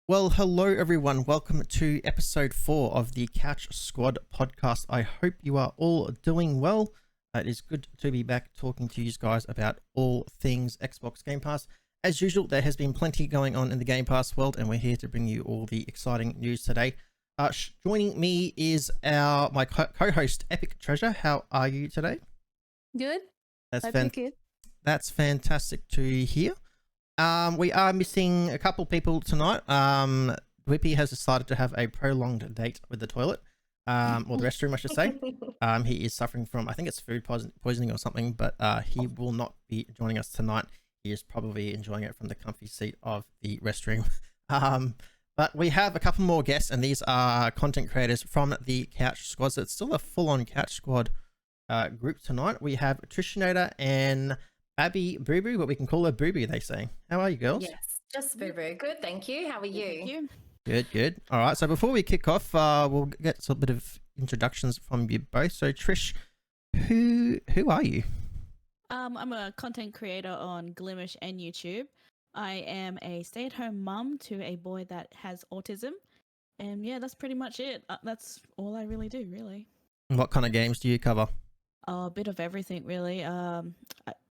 Well, hello everyone. Welcome to episode 4 of the Couch Squad Podcast. I hope you are all doing well. It is good to be back talking to you guys about all things Xbox Game Pass. As usual, there has been plenty going on in the Game Pass world, and we're here to bring you all the exciting news today. Joining me is my co-host, Epic Treasure. How are you today? Good. That's fantastic to hear. We are missing a couple people tonight. Whippy has decided to have a prolonged date with the toilet, or the restroom, I should say. He is suffering from, I think it's food poisoning or something, but he will not be joining us tonight. He is probably enjoying it from the comfy seat of the restroom. But we have a couple more guests, and these are content creators from the Couch Squad. So it's still a full-on Couch Squad group tonight. We have Trishinator and Abby Boo Boo, but we can call her Boo Boo, they say. How are you, girls? Yes, just Boo Boo. Good, thank you. How are you? Good. All right, so before we kick off, we'll get a bit of introductions from you both. So, Trish, who are you? I'm a content creator on Glimish and YouTube. I am a stay-at-home mum to a boy that has autism. And yeah, that's pretty much it. That's all I really do, really. What kind of games do you cover? A bit of everything, really.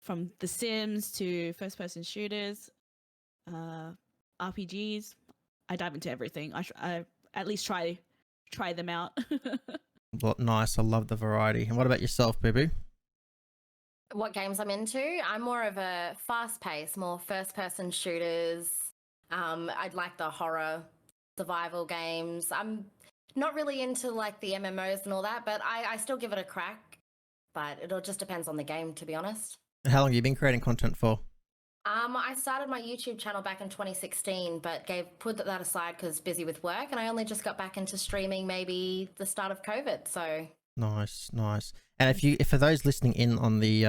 From The Sims to first-person shooters, RPGs. I dive into everything. I at least try them out. Well, nice. I love the variety. And what about yourself, Boo Boo? What games I'm into? I'm more of a fast-paced, more first-person shooters. I'd like the horror survival games. I'm not really into like the MMOs and all that, but I still give it a crack. But it all just depends on the game, to be honest. How long have you been creating content for? I started my YouTube channel back in 2016, but put that aside because busy with work, and I only just got back into streaming maybe the start of COVID. So nice. And if for those listening in on the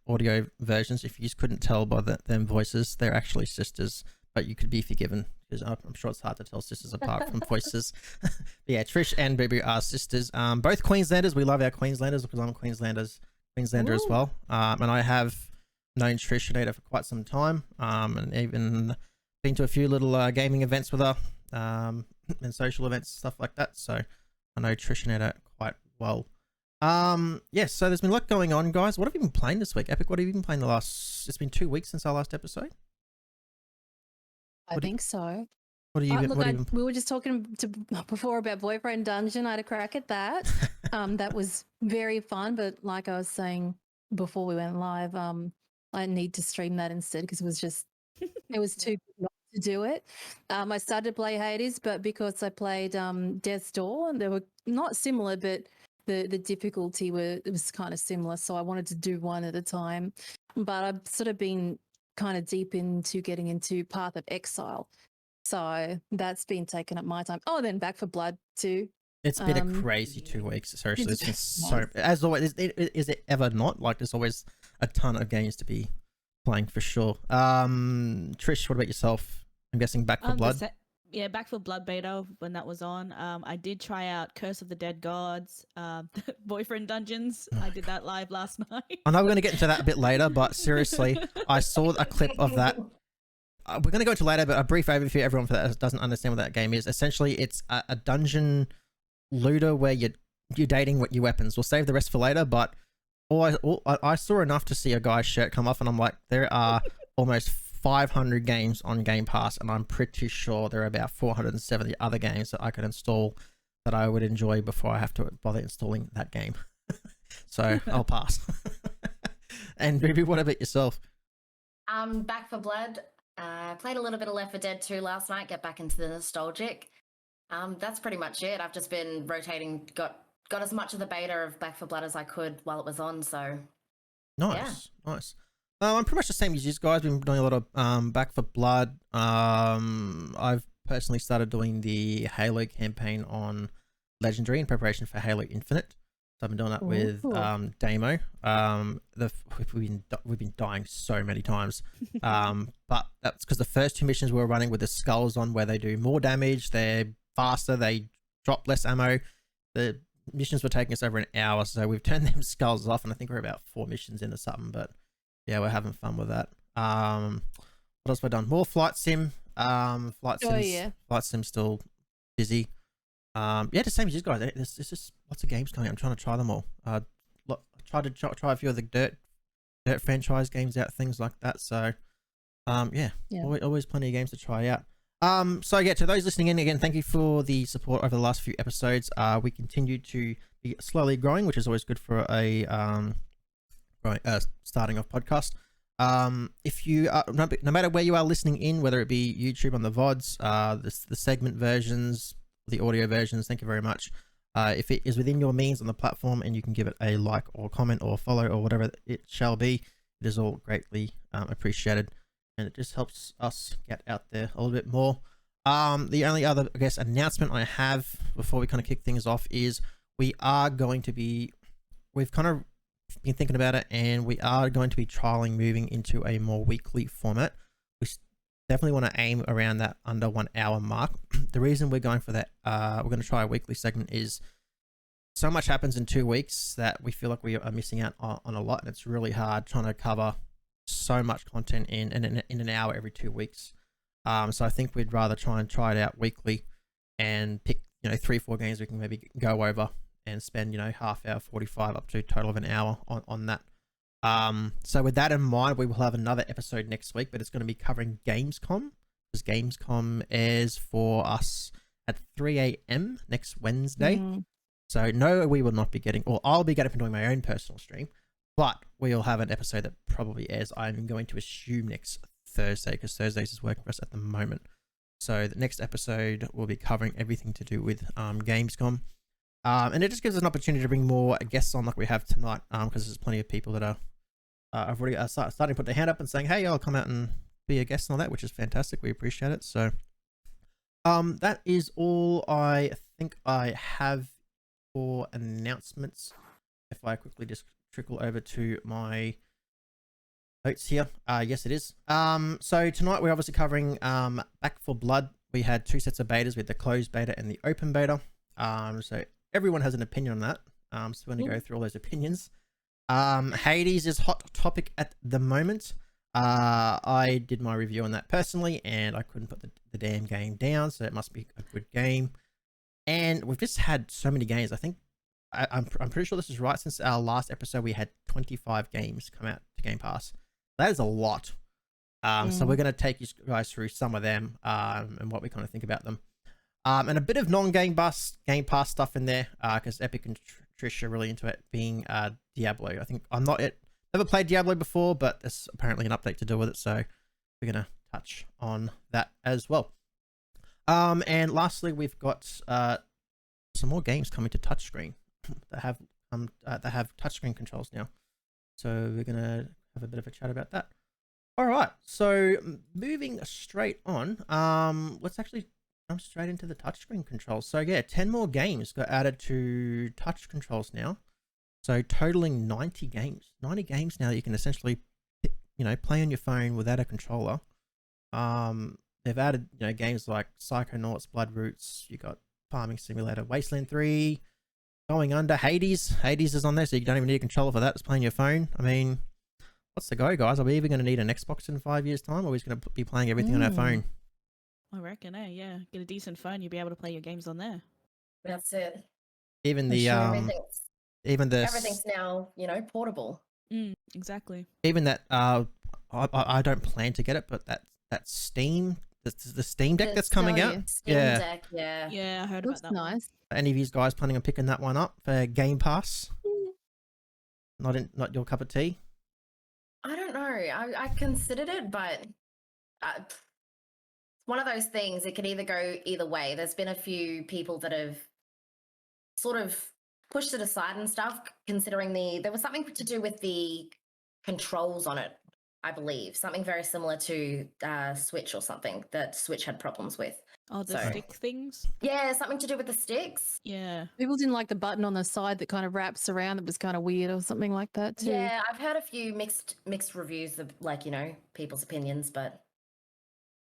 audio versions, if you just couldn't tell by them voices, they're actually sisters, but you could be forgiven because I'm sure it's hard to tell sisters apart from voices. But yeah, Trish and Boo Boo are sisters. Both Queenslanders. We love our Queenslanders because I'm a Queenslander as well. And I have known Trishinator for quite some time. And even been to a few little gaming events with her, and social events, stuff like that. So I know Trishinator quite well. Yes, so there's been a lot going on, guys. What have you been playing this week? Epic, what have you been playing it's been 2 weeks since our last episode? I think so. We were just talking before about Boyfriend Dungeon. I had a crack at that. That was very fun, but like I was saying before we went live, I need to stream that instead because it was too good not to do it. I started to play Hades, but because I played Death's Door, and they were not similar, but the difficulty was kind of similar, so I wanted to do one at a time. But I've sort of been kind of deep into getting into Path of Exile. So that's been taking up my time. Oh, then Back4Blood too. It's been a crazy 2 weeks. Seriously, it's been so. As always, is it ever not? Like, there's always a ton of games to be playing for sure. Trish, what about yourself? I'm guessing Back4Blood. Yeah, Back4Blood beta when that was on. I did try out Curse of the Dead Gods, Boyfriend Dungeons. I did that live last night. I know we're going to get into that a bit later, but seriously, I saw a clip of that. We're going to go into later, but a brief overview for everyone that doesn't understand what that game is. Essentially, it's a dungeon looter where you're dating with your weapons. We'll save the rest for later, but I saw enough to see a guy's shirt come off, and I'm like, there are almost 500 games on Game Pass, and I'm pretty sure there are about 470 other games that I could install that I would enjoy before I have to bother installing that game. So I'll pass. And Ruby, what about yourself? Back4Blood. Played a little bit of Left 4 Dead 2 last night, get back into the nostalgic. That's pretty much it. I've just been rotating, got as much of the beta of Back4Blood as I could while it was on, so nice. I'm pretty much the same as you guys. Been doing a lot of Back4Blood. I've personally started doing the Halo campaign on Legendary in preparation for Halo Infinite. So I've been doing that with Damo. We've been dying so many times. But that's because the first 2 missions we were running with the skulls on, where they do more damage, they're faster, they drop less ammo. The missions were taking us over an hour, so we've turned them skulls off, and I think we're about 4 missions into something. But yeah, we're having fun with that. What else have I done? More flight sim. Flight sim's still busy. Yeah, the same as you guys. There's just lots of games coming. I'm trying to try them all. Try a few of the Dirt franchise games out, things like that. So, yeah. Always plenty of games to try out. So yeah, to those listening in again, thank you for the support over the last few episodes. We continue to be slowly growing, which is always good for a starting off podcast. If you no matter where you are listening in, whether it be YouTube on the VODs, the segment versions, the audio versions, thank you very much. If it is within your means on the platform and you can give it a like or comment or follow or whatever it shall be, it is all greatly appreciated, and it just helps us get out there a little bit more. The only other, I guess, announcement I have before we kind of kick things off is we've kind of been thinking about it, and we are going to be trialing moving into a more weekly format. We definitely want to aim around that under 1 hour mark. The reason we're going for that, we're going to try a weekly segment, is so much happens in 2 weeks that we feel like we are missing out on a lot, and it's really hard trying to cover so much content in an hour every 2 weeks. So I think we'd rather try it out weekly and pick 3-4 games we can maybe go over and spend half hour, 45 up to a total of an hour on that. So with that in mind, we will have another episode next week, but it's going to be covering Gamescom, because Gamescom airs for us at 3 a.m. next Wednesday. So no, we will not be getting, or I'll be getting up and doing my own personal stream, but we'll have an episode that probably airs, I'm going to assume, next Thursday, because Thursdays is working for us at the moment. So the next episode will be covering everything to do with Gamescom. And it just gives us an opportunity to bring more guests on like we have tonight, because there's plenty of people that are I've already starting to put their hand up and saying, hey, I'll come out and be a guest and all that, which is fantastic. We appreciate it. So that is all I think I have for announcements. If I quickly just trickle over to my notes here. Yes, it is. So tonight we're obviously covering Back4Blood. We had 2 sets of betas with the closed beta and the open beta. So everyone has an opinion on that. So we're going to go through all those opinions. Hades is hot topic at the moment. I did my review on that personally, and I couldn't put the damn game down, so it must be a good game. And we've just had so many games. I think I'm pretty sure this is right. Since our last episode, we had 25 games come out to Game Pass. That is a lot. So we're going to take you guys through some of them and what we kind of think about them. And a bit of non-Game Pass stuff in there, because Epic and Trish are really into it, being Diablo. I think never played Diablo before, but there's apparently an update to do with it, so we're going to touch on that as well. And lastly, we've got some more games coming to touchscreen that have touchscreen controls now. So we're going to have a bit of a chat about that. All right, so moving straight on, let's actually jump straight into the touchscreen controls. So yeah, 10 more games got added to touch controls now. So totaling 90 games. 90 games now that you can essentially, play on your phone without a controller. They've added, games like Psychonauts, Blood Roots. You got Farming Simulator, Wasteland 3, Going Under, Hades. Hades is on there, so you don't even need a controller for that. It's playing your phone. I mean, what's the go, guys? Are we even going to need an Xbox in 5 years' time, or are we just going to be playing everything on our phone? I reckon, yeah. Get a decent phone, you'll be able to play your games on there. That's it. Even the everything's now, portable. Exactly. Even that I don't plan to get it, but that Steam, the Steam Deck that's coming out. Steam Deck, yeah. Yeah, I heard about that. Nice. Any of you guys planning on picking that one up for Game Pass? Not your cup of tea? I don't know. I considered it, but it's one of those things. It could either go either way. There's been a few people that have sort of pushed it aside and stuff, considering there was something to do with the controls on it. I believe. Something very similar to Switch or something that Switch had problems with. Oh, the So- stick things. Yeah, something to do with the sticks. Yeah. People didn't like the button on the side that kind of wraps around. That was kind of weird or something like that too. Yeah, I've heard a few mixed reviews of people's opinions, but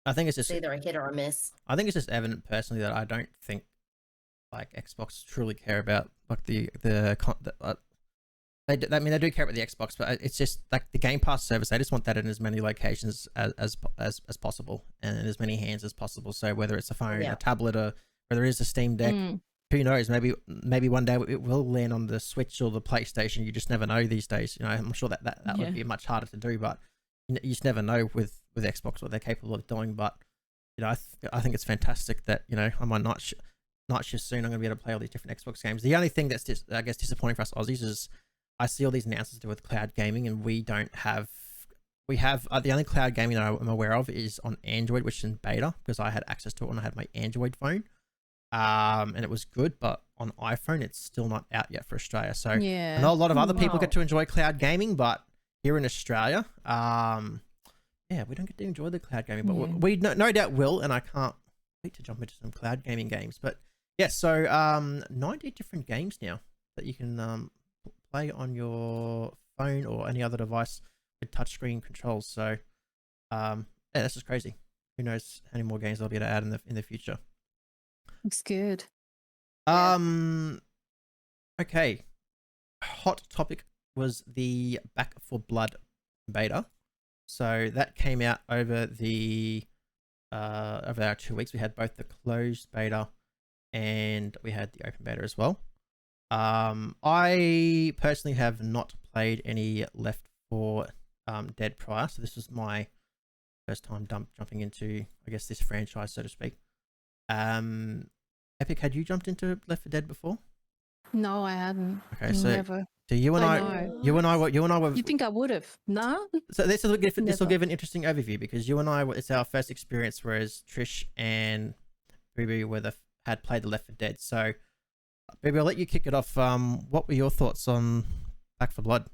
I think it's it's just either a hit or a miss. I think it's just evident personally that I don't think like Xbox truly care about like they do care about the Xbox, but it's just like the Game Pass service. They just want that in as many locations as possible and in as many hands as possible. So whether it's a phone, Yeah. a tablet, or whether it is a Steam Deck, who knows? Maybe one day it will land on the Switch or the PlayStation. You just never know these days. You know, I'm sure that Yeah. would be much harder to do, but you just never know with Xbox what they're capable of doing. But you know, I think it's fantastic that on my night shift soon I'm going to be able to play all these different Xbox games. The only thing that's I guess disappointing for us Aussies is I see all these announcements to do with cloud gaming, and we don't have. We have the only cloud gaming that I'm aware of is on Android, which is in beta because I had access to it when I had my Android phone, and it was good. But on iPhone, it's still not out yet for Australia. So Yeah. I know a lot of other people Wow. get to enjoy cloud gaming, but here in Australia, yeah, we don't get to enjoy the cloud gaming. But Yeah. we no doubt will, and I can't wait to jump into some cloud gaming games. But yeah, so 90 different games now that you can play on your phone or any other device with touchscreen controls. So yeah, that's just crazy. Who knows how many more games they'll be able to add in the future. Looks good. Yeah. Okay. Hot topic was the Back4Blood beta. So that came out over our 2 weeks. We had both the closed beta and we had the open beta as well. I personally have not played any Left 4 Dead prior, so this was my first time jumping into, I guess, this franchise, so to speak. Epic, had you jumped into Left 4 Dead before? No, I hadn't. Okay, so Never. you and I I, know. you and I were. You think I would have? No. So this will give Never. an interesting overview because you and I, it's our first experience, whereas Trish and Ruby had played the Left 4 Dead. So, Ruby, I'll let you kick it off. What were your thoughts on Back4Blood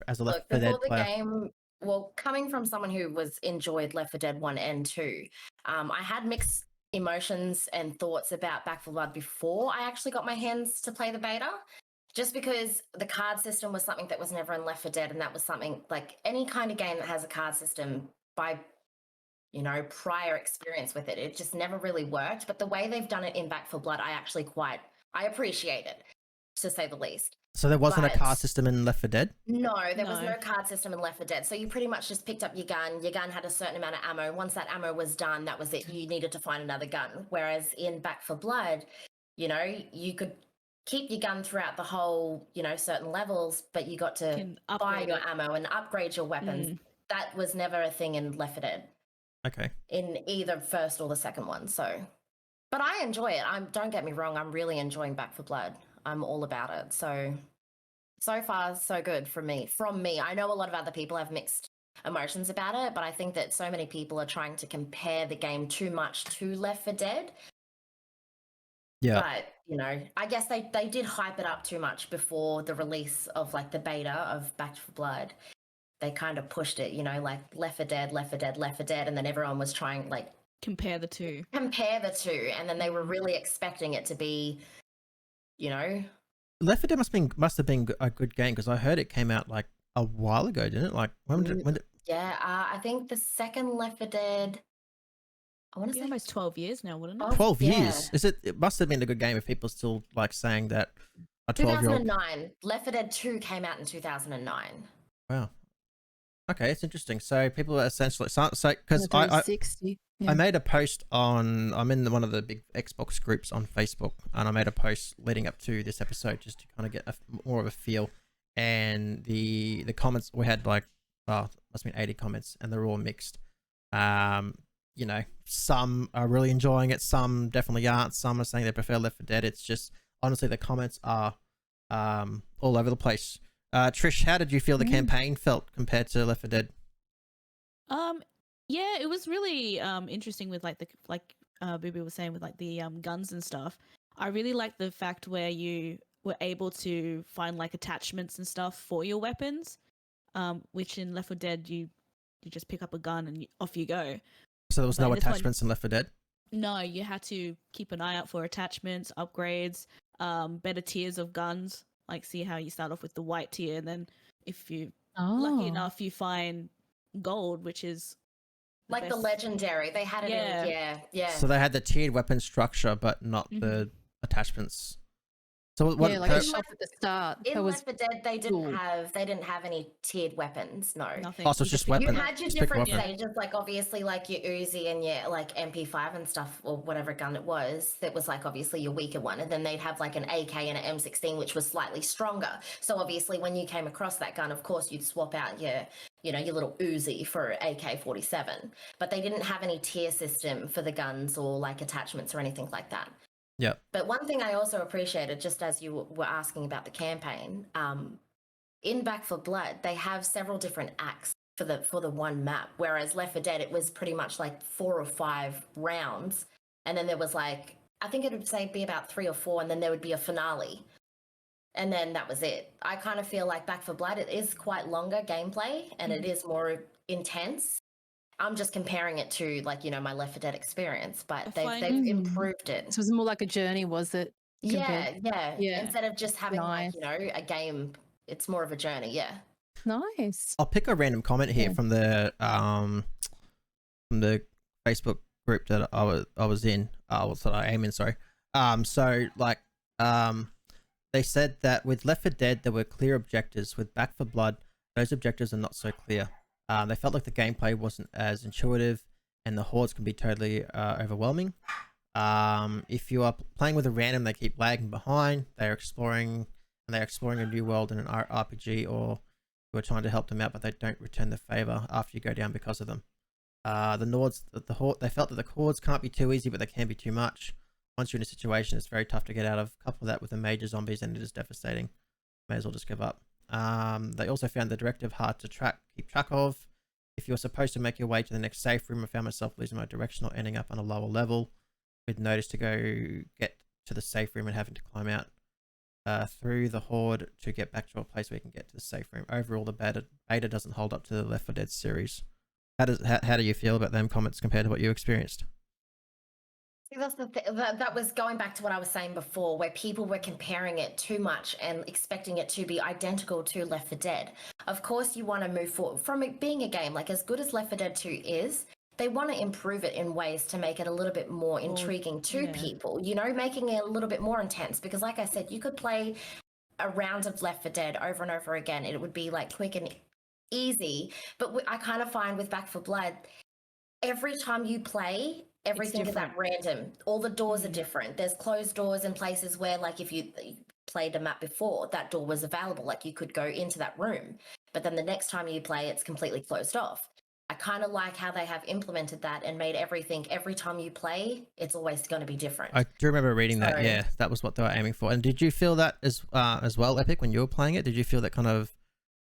as a Left 4 Dead Before the player? game, well, coming from someone who enjoyed Left 4 Dead 1 and 2, I had mixed emotions and thoughts about Back4Blood before I actually got my hands to play the beta. Just because the card system was something that was never in Left 4 Dead, and that was something like any kind of game that has a card system, by prior experience with it, it just never really worked. But the way they've done it in Back4Blood, I appreciate it, to say the least. So there wasn't a But- card system in Left 4 Dead? No, there was No. no card system in Left 4 Dead. So you pretty much just picked up your gun. Your gun had a certain amount of ammo. Once that ammo was done, that was it. You needed to find another gun. Whereas in Back4Blood, you could keep your gun throughout the whole, certain levels, but you got to Can buy upgrade your it. ammo and upgrade your weapons. Mm. That was never a thing in Left 4 Dead, Okay. in either first or the second one. So, but I enjoy it. Don't get me wrong. I'm really enjoying Back4Blood. I'm all about it. So far, so good from me. I know a lot of other people have mixed emotions about it, but I think that so many people are trying to compare the game too much to Left 4 Dead. Yeah. But, I guess they did hype it up too much before the release of like the beta of Back4Blood. They kind of pushed it, like Left 4 Dead, Left 4 Dead, Left 4 Dead, and then everyone was trying like Compare the two. compare the two, and then they were really expecting it to be, Left 4 Dead must have been a good game because I heard it came out like a while ago, didn't it? Like when did yeah. I think the second Left 4 Dead, I want to Be say almost 12 years now, wouldn't it? Oh, 12 yeah. years? It must have been a good game if people still like saying that a 12-year-old. 2009. Left 4 Dead 2 came out in 2009. Wow. Okay, it's interesting. So people are essentially because That's only 60. I made a post I'm in one of the big Xbox groups on Facebook, and I made a post leading up to this episode just to kind of get more of a feel. And the comments, we had like, must have been 80 comments, and they're all mixed. Some are really enjoying it, some definitely aren't. Some are saying they prefer Left 4 Dead. It's just, honestly, the comments are all over the place. Trish, how did you feel the campaign felt compared to Left 4 Dead? Yeah, it was really interesting with like Booby was saying with like the guns and stuff. I really liked the fact where you were able to find like attachments and stuff for your weapons, which in Left 4 Dead you you just pick up a gun and off you go. So there was But no this one- attachments in Left 4 Dead? No, you had to keep an eye out for attachments, upgrades, better tiers of guns. Like, see how you start off with the white tier, and then if you lucky enough, you find gold, which is like the best. legendary. They had it in, yeah. So they had the tiered weapon structure, but not the attachments. So what? Yeah, like a shop at the start. In That was Left 4 Dead, they didn't have any tiered weapons. No, nothing. Oh, so it's You just pick- you weapon. had your Just pick different weapon. stages, like obviously like your Uzi and your like MP5 and stuff, or whatever gun it was. That was like obviously your weaker one, and then they'd have like an AK and an M16, which was slightly stronger. So obviously, when you came across that gun, of course you'd swap out your little Uzi for AK-47. But they didn't have any tier system for the guns or like attachments or anything like that. Yep. But one thing I also appreciated, just as you were asking about the campaign, in Back4Blood, they have several different acts for the one map, whereas Left 4 Dead, it was pretty much like 4 or 5 rounds, and then there was like, I think it would be about 3 or 4, and then there would be a finale, and then that was it. I kind of feel like Back4Blood, it is quite longer gameplay, and it is more intense. I'm just comparing it to like, my Left 4 Dead experience, but they've improved it. So it was more like a journey, was it? Yeah. Yeah. Instead of just having Nice. like, a game, it's more of a journey. Yeah. Nice. I'll pick a random comment here Yeah. from the Facebook group that I was in. That I am in. Sorry. They said that with Left 4 Dead there were clear objectives. With Back4Blood, those objectives are not so clear. They felt like the gameplay wasn't as intuitive, and the hordes can be totally overwhelming. If you are playing with a random, they keep lagging behind. They're exploring a new world in an RPG, or you are trying to help them out, but they don't return the favor after you go down because of them. They felt that the hordes can't be too easy, but they can be too much. Once you're in a situation, it's very tough to get out of. Couple that with the major zombies, and it is devastating. May as well just give up. They also found the directive hard to keep track of. If you're supposed to make your way to the next safe room, I found myself losing my direction or ending up on a lower level with notice to go get to the safe room and having to climb out through the horde to get back to a place where you can get to the safe room. Overall, the beta doesn't hold up to the Left 4 Dead series. How do you feel about them comments compared to what you experienced? See, that's the thing. That was going back to what I was saying before, where people were comparing it too much and expecting it to be identical to Left 4 Dead. Of course, you want to move forward from it being a game like as good as Left 4 Dead 2 is. They want to improve it in ways to make it a little bit more intriguing to people, making it a little bit more intense. Because like I said, you could play a round of Left 4 Dead over and over again. It would be like quick and easy. But I kind of find with Back4Blood, every time you play, everything is that random. All the doors are different. There's closed doors in places where, like, if you played a map before, that door was available. Like, you could go into that room. But then the next time you play, it's completely closed off. I kind of like how they have implemented that and made everything, every time you play, it's always going to be different. I do remember reading that. Yeah, that was what they were aiming for. And did you feel that as well, Epic, when you were playing it? Did you feel that kind of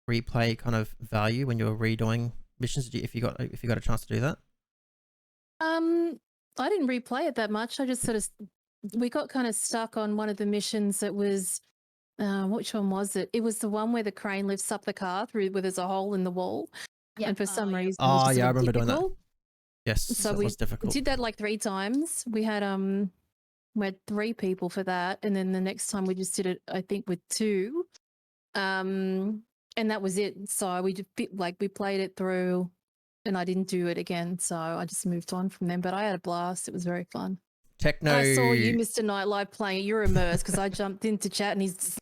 replay kind of value when you were redoing missions? If you got a chance to do that? I didn't replay it that much. I just we got kind of stuck on one of the missions that was, which one was it? It was the one where the crane lifts up the car where there's a hole in the wall. Yeah. And for some reason, it was just I a bit remember doing that. difficult. Yes, So that was difficult. did that like 3 times. We had 3 people for that, and then the next time we just did it, I think, with 2. And that was it. So we played it through, and I didn't do it again. So I just moved on from them. But I had a blast. It was very fun. Techno. I saw you, Mr. Nightlife, playing it. You're immersed because I jumped into chat and he's.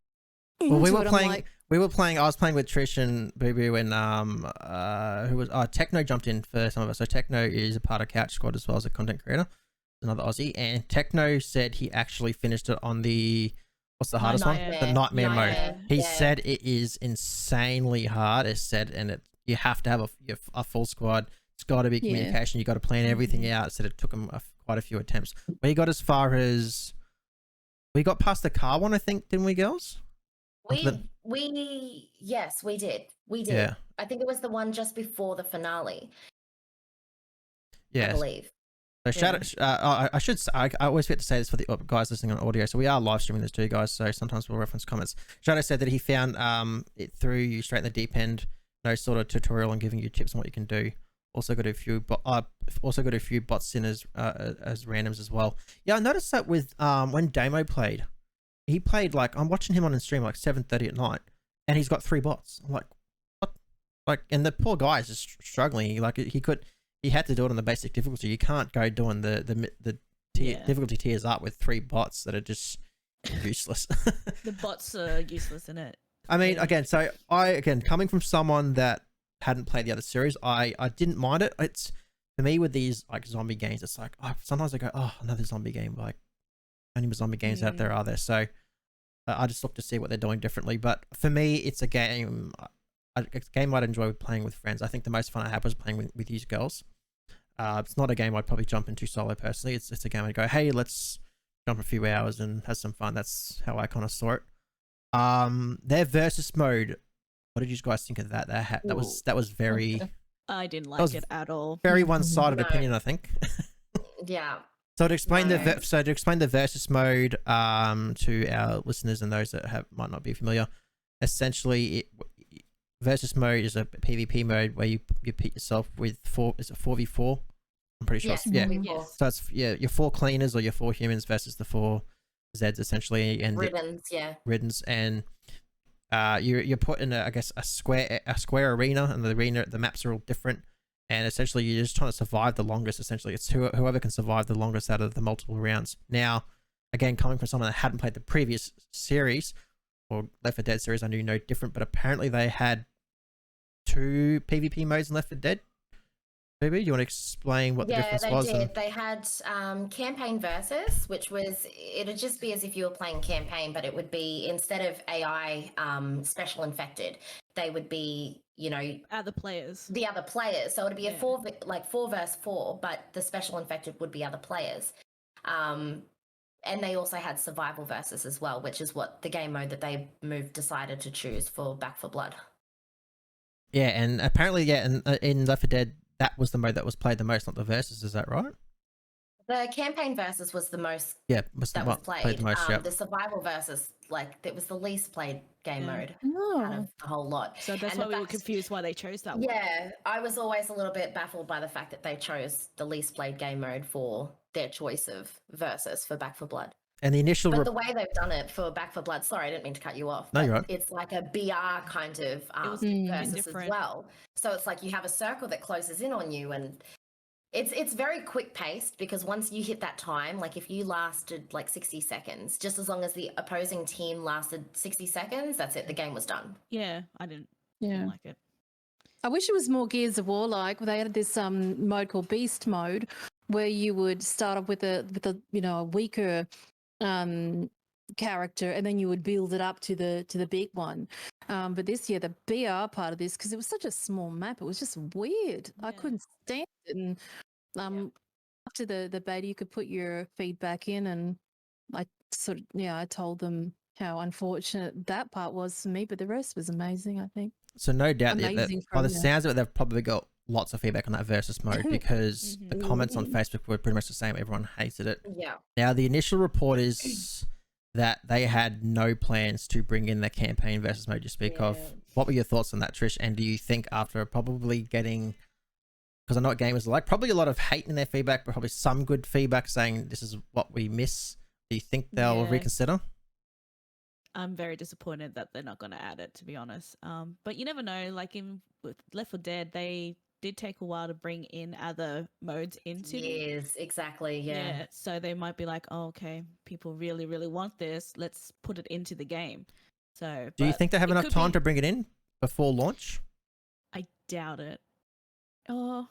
Well, we were it. playing. Like, I was playing with Trish and Boo Boo, and who was Techno jumped in for some of us. So Techno is a part of Couch Squad as well as a content creator, another Aussie. And Techno said he actually finished it on what's the hardest one? The Nightmare mode. He said it is insanely hard. It said, and you have to have a full squad. It's got to be communication. You got to plan everything out. It said it took him quite a few attempts. We got as far as we got past the car one, I think, didn't we, girls? Yes, we did. Yeah. I think it was the one just before the finale. Yes. I believe. So shout out, I always forget to say this for the guys listening on audio. So we are live streaming this too, guys. So sometimes we'll reference comments. Shadow said that he found it threw you straight in the deep end no sort of tutorial on giving you tips on what you can do. Also got a few bots in as randoms as well. Yeah, I noticed that with when Damo played, he played like, I'm watching him on stream like 7:30 at night, and he's got 3 bots. I'm like, what? Like, and the poor guy is just struggling. Like he had to do it on the basic difficulty. You can't go doing the difficulty tiers up with 3 bots that are just useless. The bots are useless, isn't it? I mean, again, coming from someone that hadn't played the other series, I didn't mind it. It's, for me, with these like zombie games, it's like, sometimes I go, oh, another zombie game. Like, how many zombie games out there are there? So I just look to see what they're doing differently. But for me, it's a game I'd enjoy playing with friends. I think the most fun I had was playing with you girls. It's not a game I'd probably jump into solo personally. It's a game I'd go, hey, let's jump a few hours and have some fun. That's how I kind of saw it. Their versus mode, what did you guys think of that? That was very, I didn't like it at all. very one-sided No. opinion, I think. Yeah. So to explain No. the versus mode to our listeners and those that might not be familiar, essentially versus mode is a PvP mode where you pit yourself with 4v4. I'm pretty sure. Yes, Yeah. Yes. So it's your 4 cleaners or your 4 humans versus the 4 Zeds essentially, and riddens, and you're put in a square arena, and the maps are all different, and essentially you're just trying to survive the longest. Essentially, it's whoever can survive the longest out of the multiple rounds. Now, again, coming from someone that hadn't played the previous series or Left 4 Dead series, I knew no different, but apparently they had 2 PvP modes in Left 4 Dead. Maybe you want to explain what the difference was? Yeah, they did. They had campaign versus, which was, it'd just be as if you were playing campaign, but it would be, instead of AI special infected, they would be, Other players. the other players. So it'd be Yeah. a 4 versus 4, but the special infected would be other players. And they also had survival versus as well, which is what the game mode that they decided to choose for Back 4 Blood. Yeah, and apparently, in Left 4 Dead, that was the mode that was played the most, not the versus. Is that right? The campaign versus was the most Yeah, was played. the most. Yeah. The survival versus, it was the least played game mode out Oh, of the whole lot. So that's And why the we were fact- confused why they chose that one. Yeah, I was always a little bit baffled by the fact that they chose the least played game mode for their choice of versus for Back 4 Blood. And the initial. But the way they've done it for Back 4 Blood, sorry, I didn't mean to cut you off. No, but you're right. It's like a BR kind of was versus different. as well. So it's like you have a circle that closes in on you, and it's very quick paced, because once you hit that time, like if you lasted like 60 seconds, just as long as the opposing team lasted 60 seconds, that's it. The game was done. Yeah, I didn't yeah. like it. I wish it was more Gears of War like. They had this mode called Beast mode, where you would start off with a weaker character, and then you would build it up to the big one. But this year, the BR part of this, because it was such a small map, it was just weird. I Yeah. couldn't stand it. And after the beta, you could put your feedback in, and I told them how unfortunate that part was for me, but the rest was amazing, I think. So no doubt that Amazing by the from sounds of it, they've probably got lots of feedback on that versus mode, because the comments on Facebook were pretty much the same. Everyone hated it. Yeah. Now, the initial report is that they had no plans to bring in the campaign versus mode you speak of. What were your thoughts on that, Trish? And do you think after probably getting, because I know what gamers are like, probably a lot of hate in their feedback, but probably some good feedback saying this is what we miss, do you think they'll Yeah. reconsider? I'm very disappointed that they're not going to add it, to be honest. But you never know. Like with Left 4 Dead, they did take a while to bring in other modes into. Yes, exactly. Yeah. So they might be like, oh, okay, people really, really want this. Let's put it into the game. So Do you but think they have it enough could time be- to bring it in before launch? I doubt it. Oh.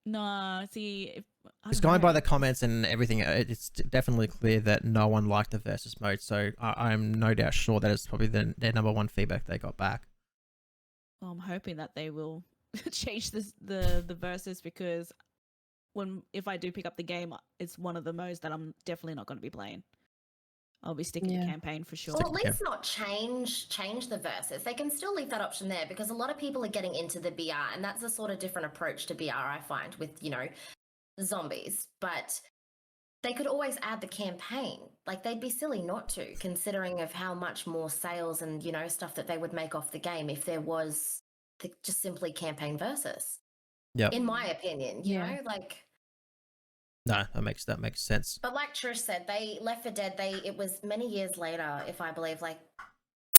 No, see, Just going by the comments and everything, it's definitely clear that no one liked the versus mode. So I'm no doubt sure that it's probably their number one feedback they got back. I'm hoping that they will change the verses, because if I do pick up the game, it's one of the modes that I'm definitely not going to be playing. I'll be sticking to campaign for sure. Or at least not change the verses. They can still leave that option there, because a lot of people are getting into the BR, and that's a sort of different approach to BR, I find, with zombies. But they could always add the campaign. Like, they'd be silly not to, considering of how much more sales and, you know, stuff that they would make off the game if there was just simply campaign versus. Yeah. In my opinion, you know, like. No, that makes sense. But like Trish said, Left 4 Dead, it was many years later, if I believe, like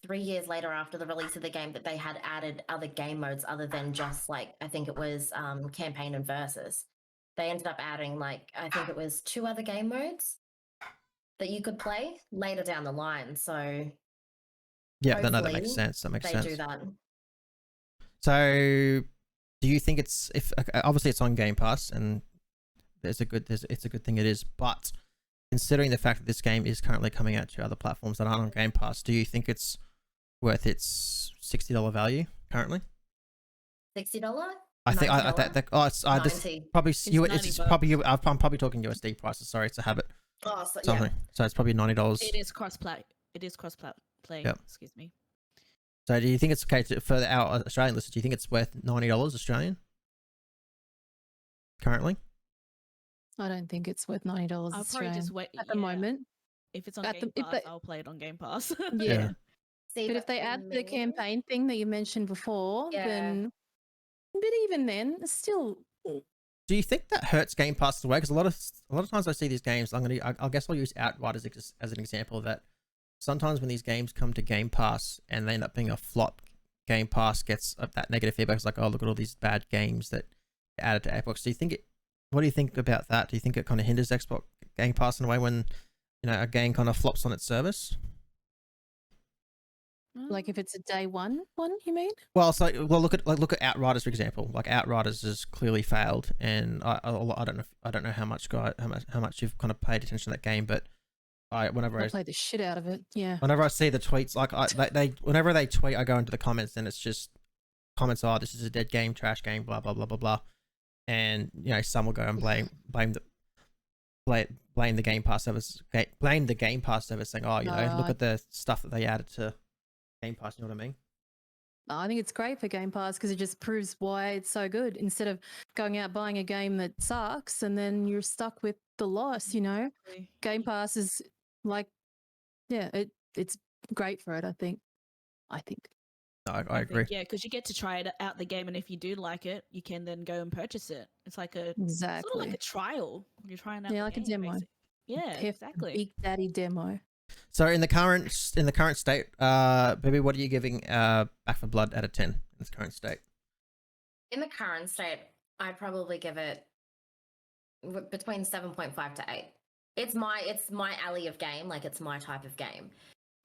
3 years later after the release of the game, that they had added other game modes other than just, like, I think it was campaign and versus. They ended up adding, like, I think it was 2 other game modes that you could play later down the line. So yeah, that makes sense. That makes sense. They do that. So, do you think it's obviously it's on Game Pass and it's a good thing it is, but considering the fact that this game is currently coming out to other platforms that aren't on Game Pass, do you think it's worth its $60 value currently? $60? I think I'm probably talking USD prices. Sorry, it's a habit. Oh, so, something. Yeah. So it's probably $90. It is cross-play. Play. Yep. Excuse me. So do you think it's okay for our Australian listeners? Do you think it's worth $90 Australian currently? I don't think it's worth $90 I'll Australian probably just wait at the moment. If it's on Game Pass, I'll play it on Game Pass. Yeah. See, but if they add the campaign thing that you mentioned before, Yeah. then. But even then, it's still. Do you think that hurts Game Pass away? Because a lot of times I see these games. I guess I'll use Outriders as an example of that. Sometimes when these games come to Game Pass and they end up being a flop, Game Pass gets that negative feedback. It's like, oh, look at all these bad games that added to Xbox. Do you think what do you think about that? Do you think it kind of hinders Xbox Game Pass in a way when, you know, a game kind of flops on its service? Like if it's a day one, you mean? Well, so look at Outriders for example. Like Outriders has clearly failed, and I don't know how much you've kind of paid attention to that game, but I played the shit out of it. Yeah. Whenever I see the tweets, like whenever they tweet, I go into the comments and it's just comments. Oh, this is a dead game, trash game, blah blah blah blah blah, and you know some will go and blame the Game Pass service, saying, oh, you know, look at the stuff that they added to Game Pass. You know what I mean? I think it's great for Game Pass because it just proves why it's so good. Instead of going out buying a game that sucks and then you're stuck with the loss, you know. Game Pass is like, yeah, it's great for it. I think. I agree. Yeah, because you get to try it out the game, and if you do like it, you can then go and purchase it. It's like sort of like a trial. You're trying out. Yeah, like game, a demo. basically. Yeah, exactly. Big Daddy demo. So in the current state, baby, what are you giving Back 4 Blood out of 10 in its current state? In the current state, I'd probably give it between 7.5 to 8. It's my alley of game, like it's my type of game.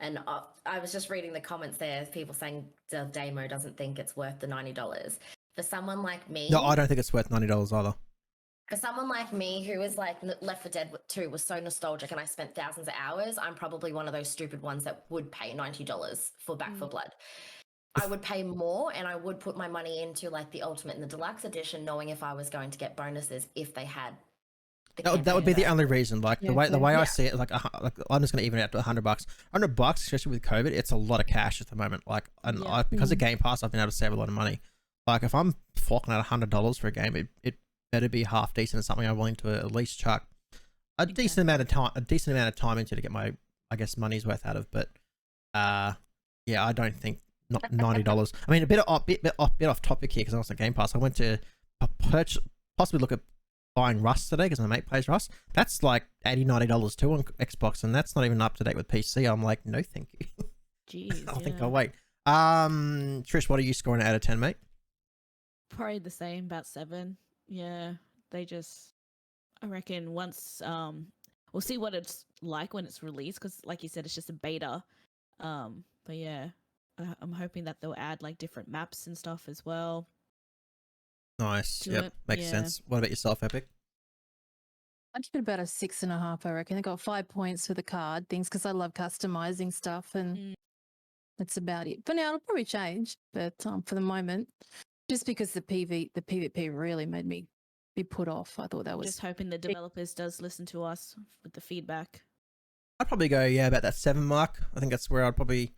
And I was just reading the comments there, people saying the demo doesn't think it's worth the $90. For someone like me, No, I don't think it's worth $90 either. For someone like me who is like Left 4 Dead 2 was so nostalgic and I spent thousands of hours, I'm probably one of those stupid ones that would pay $90 for Back 4 Blood. I would pay more and I would put my money into like the Ultimate and the Deluxe Edition, knowing if I was going to get bonuses if they had. That would be the only reason. Like the way I see it, like I'm just going to even it out to $100. $100, especially with COVID, it's a lot of cash at the moment. Like, and because of Game Pass, I've been able to save a lot of money. Like if I'm forking out $100 for a game, it better be half decent and something I'm willing to at least chuck a decent amount of time into to get my, I guess, money's worth out of. But yeah, I don't think not $90. I mean, a bit off topic here because I was on Game Pass. I went to possibly look at buying Rust today because my mate plays Rust. That's like $80-$90 too on Xbox, and that's not even up to date with PC. I'm like, no, thank you. Jeez, I think I'll wait. Trish, what are you scoring out of 10, mate? Probably the same, about 7. Yeah, I reckon once we'll see what it's like when it's released because, like you said, it's just a beta. But yeah, I'm hoping that they'll add like different maps and stuff as well. Nice. Yep, makes sense. What about yourself, Epic? I'd give it about a 6.5. I reckon. I got 5 points for the card things because I love customizing stuff, and that's about it. For now, it'll probably change, but for the moment, just because the PvP really made me be put off. I thought that was just hoping the developers does listen to us with the feedback. I'd probably go about that 7 mark. I think that's where I'd probably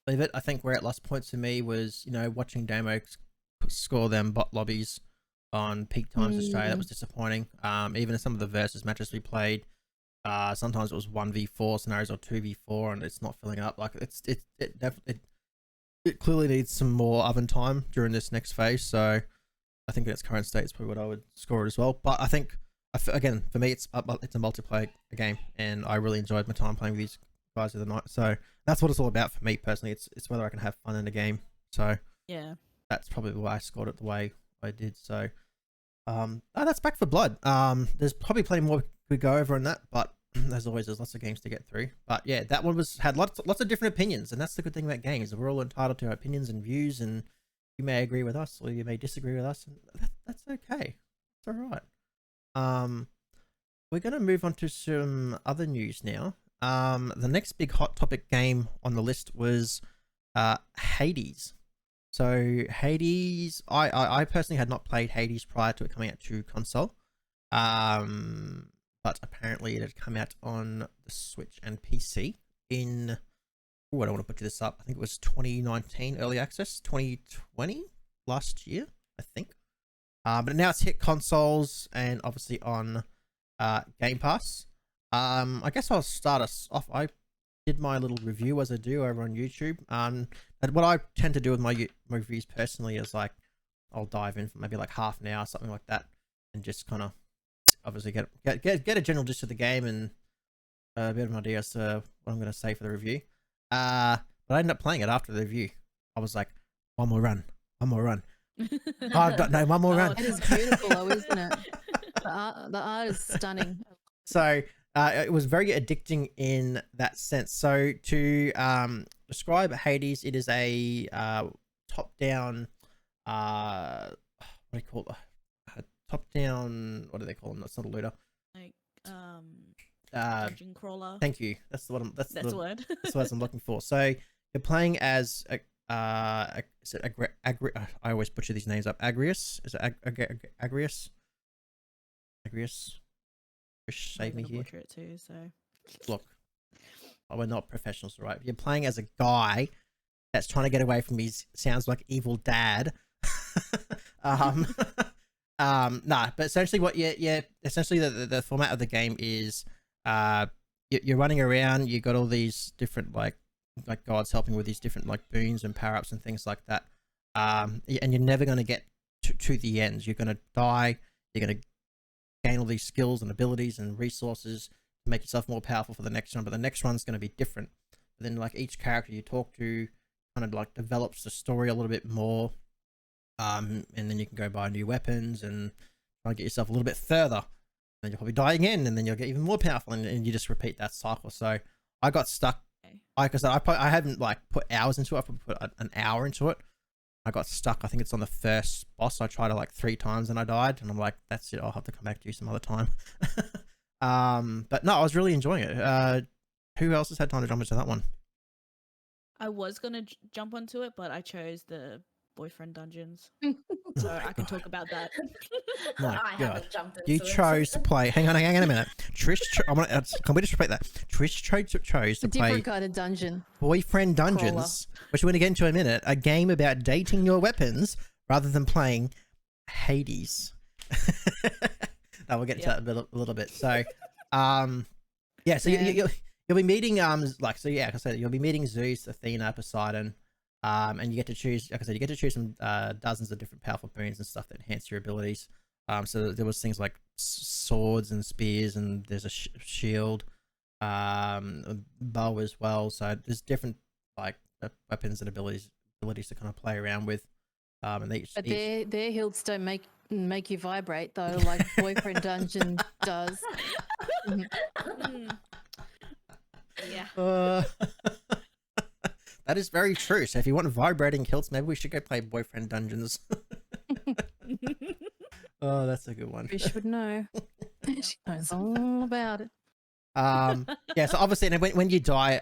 leave it. I think where it lost points for me was watching Damo score them bot lobbies on peak times Australia. That was disappointing. Even some of the versus matches we played, Sometimes it was 1v4 scenarios or 2v4, and it's not filling up. Like it clearly needs some more oven time during this next phase. So I think in its current state is probably what I would score it as well. But I think again, for me, it's a multiplayer game, and I really enjoyed my time playing with these guys the other night. So that's what it's all about for me personally. It's whether I can have fun in the game. So Yeah. that's probably why I scored it the way I did. So that's Back for Blood. There's probably plenty more we go over on that, but as always, there's lots of games to get through. But yeah, that one had lots of different opinions, and that's the good thing about games. We're all entitled to our opinions and views, and you may agree with us or you may disagree with us, and that's okay. It's all right. We're gonna move on to some other news now. The next big hot topic game on the list was Hades. So Hades, I personally had not played Hades prior to it coming out to console. But apparently it had come out on the Switch and PC in, I don't want to butcher this up, I think it was 2019 early access, 2020 last year, I think. But now it's hit consoles and obviously on Game Pass. I guess I'll start us off. I did my little review as I do over on YouTube. And what I tend to do with my reviews personally is like, I'll dive in for maybe like half an hour, something like that, and just kind of obviously get a general gist of the game and a bit of an idea as to what I'm going to say for the review. But I ended up playing it after the review. I was like, one more run. Oh, I've got one more run. It is beautiful, though, isn't it? The art is stunning. So it was very addicting in that sense. So to describe Hades, it is a top-down, what do you call it? Top-down, what do they call them? That's not a looter. Like dungeon crawler. Thank you. That's the one. That's the word. That's what I'm looking for. So you're playing as is it I always butcher these names up. Agrius? Is it Agrius? Agrius? Trish, save me here. Butcher it too, so. Look, we're not professionals, right? You're playing as a guy that's trying to get away from his sounds like evil dad. Nah, but essentially what essentially the format of the game is you're running around, you got all these different like gods helping with these different like boons and power-ups and things like that. And you're never going to get to the ends. You're going to die, you're going to gain all these skills and abilities and resources to make yourself more powerful for the next one, but the next one's going to be different. But then like each character you talk to kind of like develops the story a little bit more. And then you can go buy new weapons and try and get yourself a little bit further. Then you'll probably die again, and then you'll get even more powerful, and you just repeat that cycle. So I got stuck. Like I said, I haven't like put hours into it. I probably put an hour into it. I got stuck. I think it's on the first boss. I tried it like 3 times and I died, and I'm like, that's it. I'll have to come back to you some other time. But no, I was really enjoying it. Who else has had time to jump into that one? I was gonna jump onto it, but I chose the boyfriend dungeons, so I can talk about that. My I God. haven't jumped into You it. chose to play. Hang on a minute. Trish, can we just repeat that? Trish chose to A play different kind of dungeon. Boyfriend Dungeons, which we're going to get into in a minute. A game about dating your weapons rather than playing Hades. No, we'll get to that a little bit. So, yeah. So you'll be meeting like I said, you'll be meeting Zeus, Athena, Poseidon. And you get to choose, like I said, you get to choose from dozens of different powerful boons and stuff that enhance your abilities. So there was things like swords and spears, and there's a shield, a bow as well. So there's different like weapons and abilities to kind of play around with. And But their hilts don't make you vibrate though, like Boyfriend Dungeon does. Yeah. That is very true. So if you want vibrating hilts, maybe we should go play Boyfriend Dungeons. Oh, that's a good one. Fish would know. She knows all about it. Yeah. So obviously, when you die,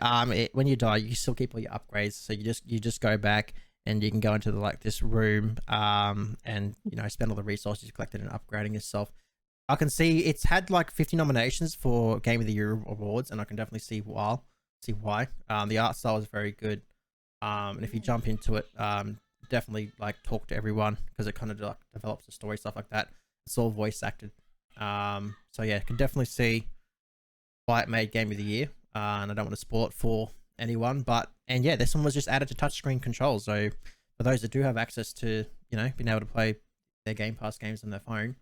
you still keep all your upgrades. So you just go back and you can go into this room, and spend all the resources you collected in upgrading yourself. I can see it's had like 50 nominations for Game of the Year awards, and I can definitely see why. The art style is very good. And if you jump into it, definitely like talk to everyone, because it kind of like develops the story, stuff like that. It's all voice acted. So yeah, I can definitely see why it made Game of the Year, and I don't want to spoil it for anyone, and yeah, this one was just added to touchscreen controls. So for those that do have access to, being able to play their Game Pass games on their phone,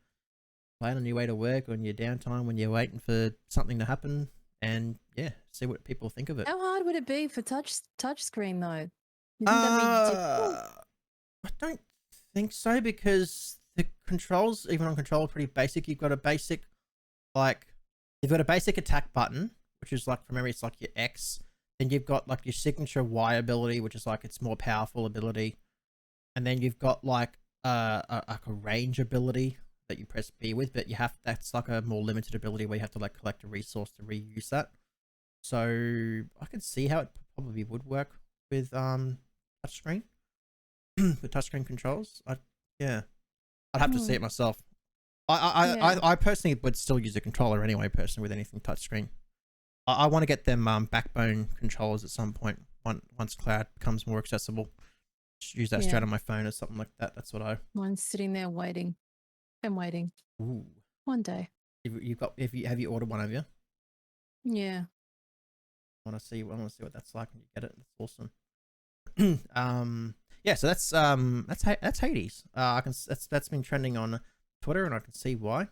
play it on your way to work, on your downtime, when you're waiting for something to happen, and yeah, see what people think of it. How hard would it be for touchscreen though? You think that'd be difficult? I don't think so, because the controls, even on control, are pretty basic. You've got a basic, attack button, which is like, from memory, it's like your X. Then you've got like your signature Y ability, which is like its more powerful ability. And then you've got like a range ability that you press B with, but that's like a more limited ability where you have to like collect a resource to reuse that. So I can see how it probably would work with touchscreen. With touchscreen controls. I'd have to see it myself. I personally would still use a controller anyway, personally, with anything touchscreen. I want to get them backbone controllers at some point, once cloud becomes more accessible. Just use that straight on my phone or something like that. That's what Mine's sitting there waiting. I'm waiting. Ooh. One day. Have you ordered one of you? Yeah. I want to see what that's like when you get it. That's awesome. Yeah, so that's Hades. That's been trending on Twitter, and I can see why.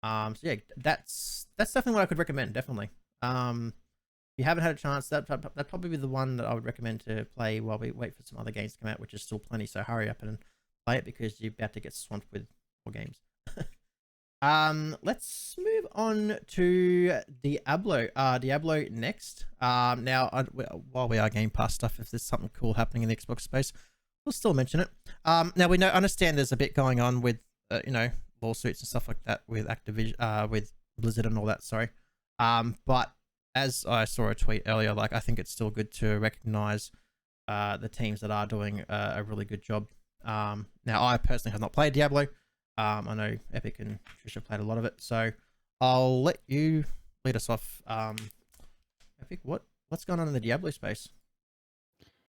So yeah, that's definitely what I could recommend. Definitely. If you haven't had a chance, that'd probably be the one that I would recommend to play while we wait for some other games to come out, which is still plenty. So hurry up and play it, because you're about to get swamped with more games. Let's move on to Diablo. Diablo next. Now, while we are Game Pass stuff, if there's something cool happening in the Xbox space, we'll still mention it. Now we understand there's a bit going on with lawsuits and stuff like that with Activision, with Blizzard and all that. Sorry. But as I saw a tweet earlier, like, I think it's still good to recognize the teams that are doing a really good job. Now I personally have not played Diablo. I know Epic and Trish have played a lot of it, so I'll let you lead us off. Epic, what's going on in the Diablo space?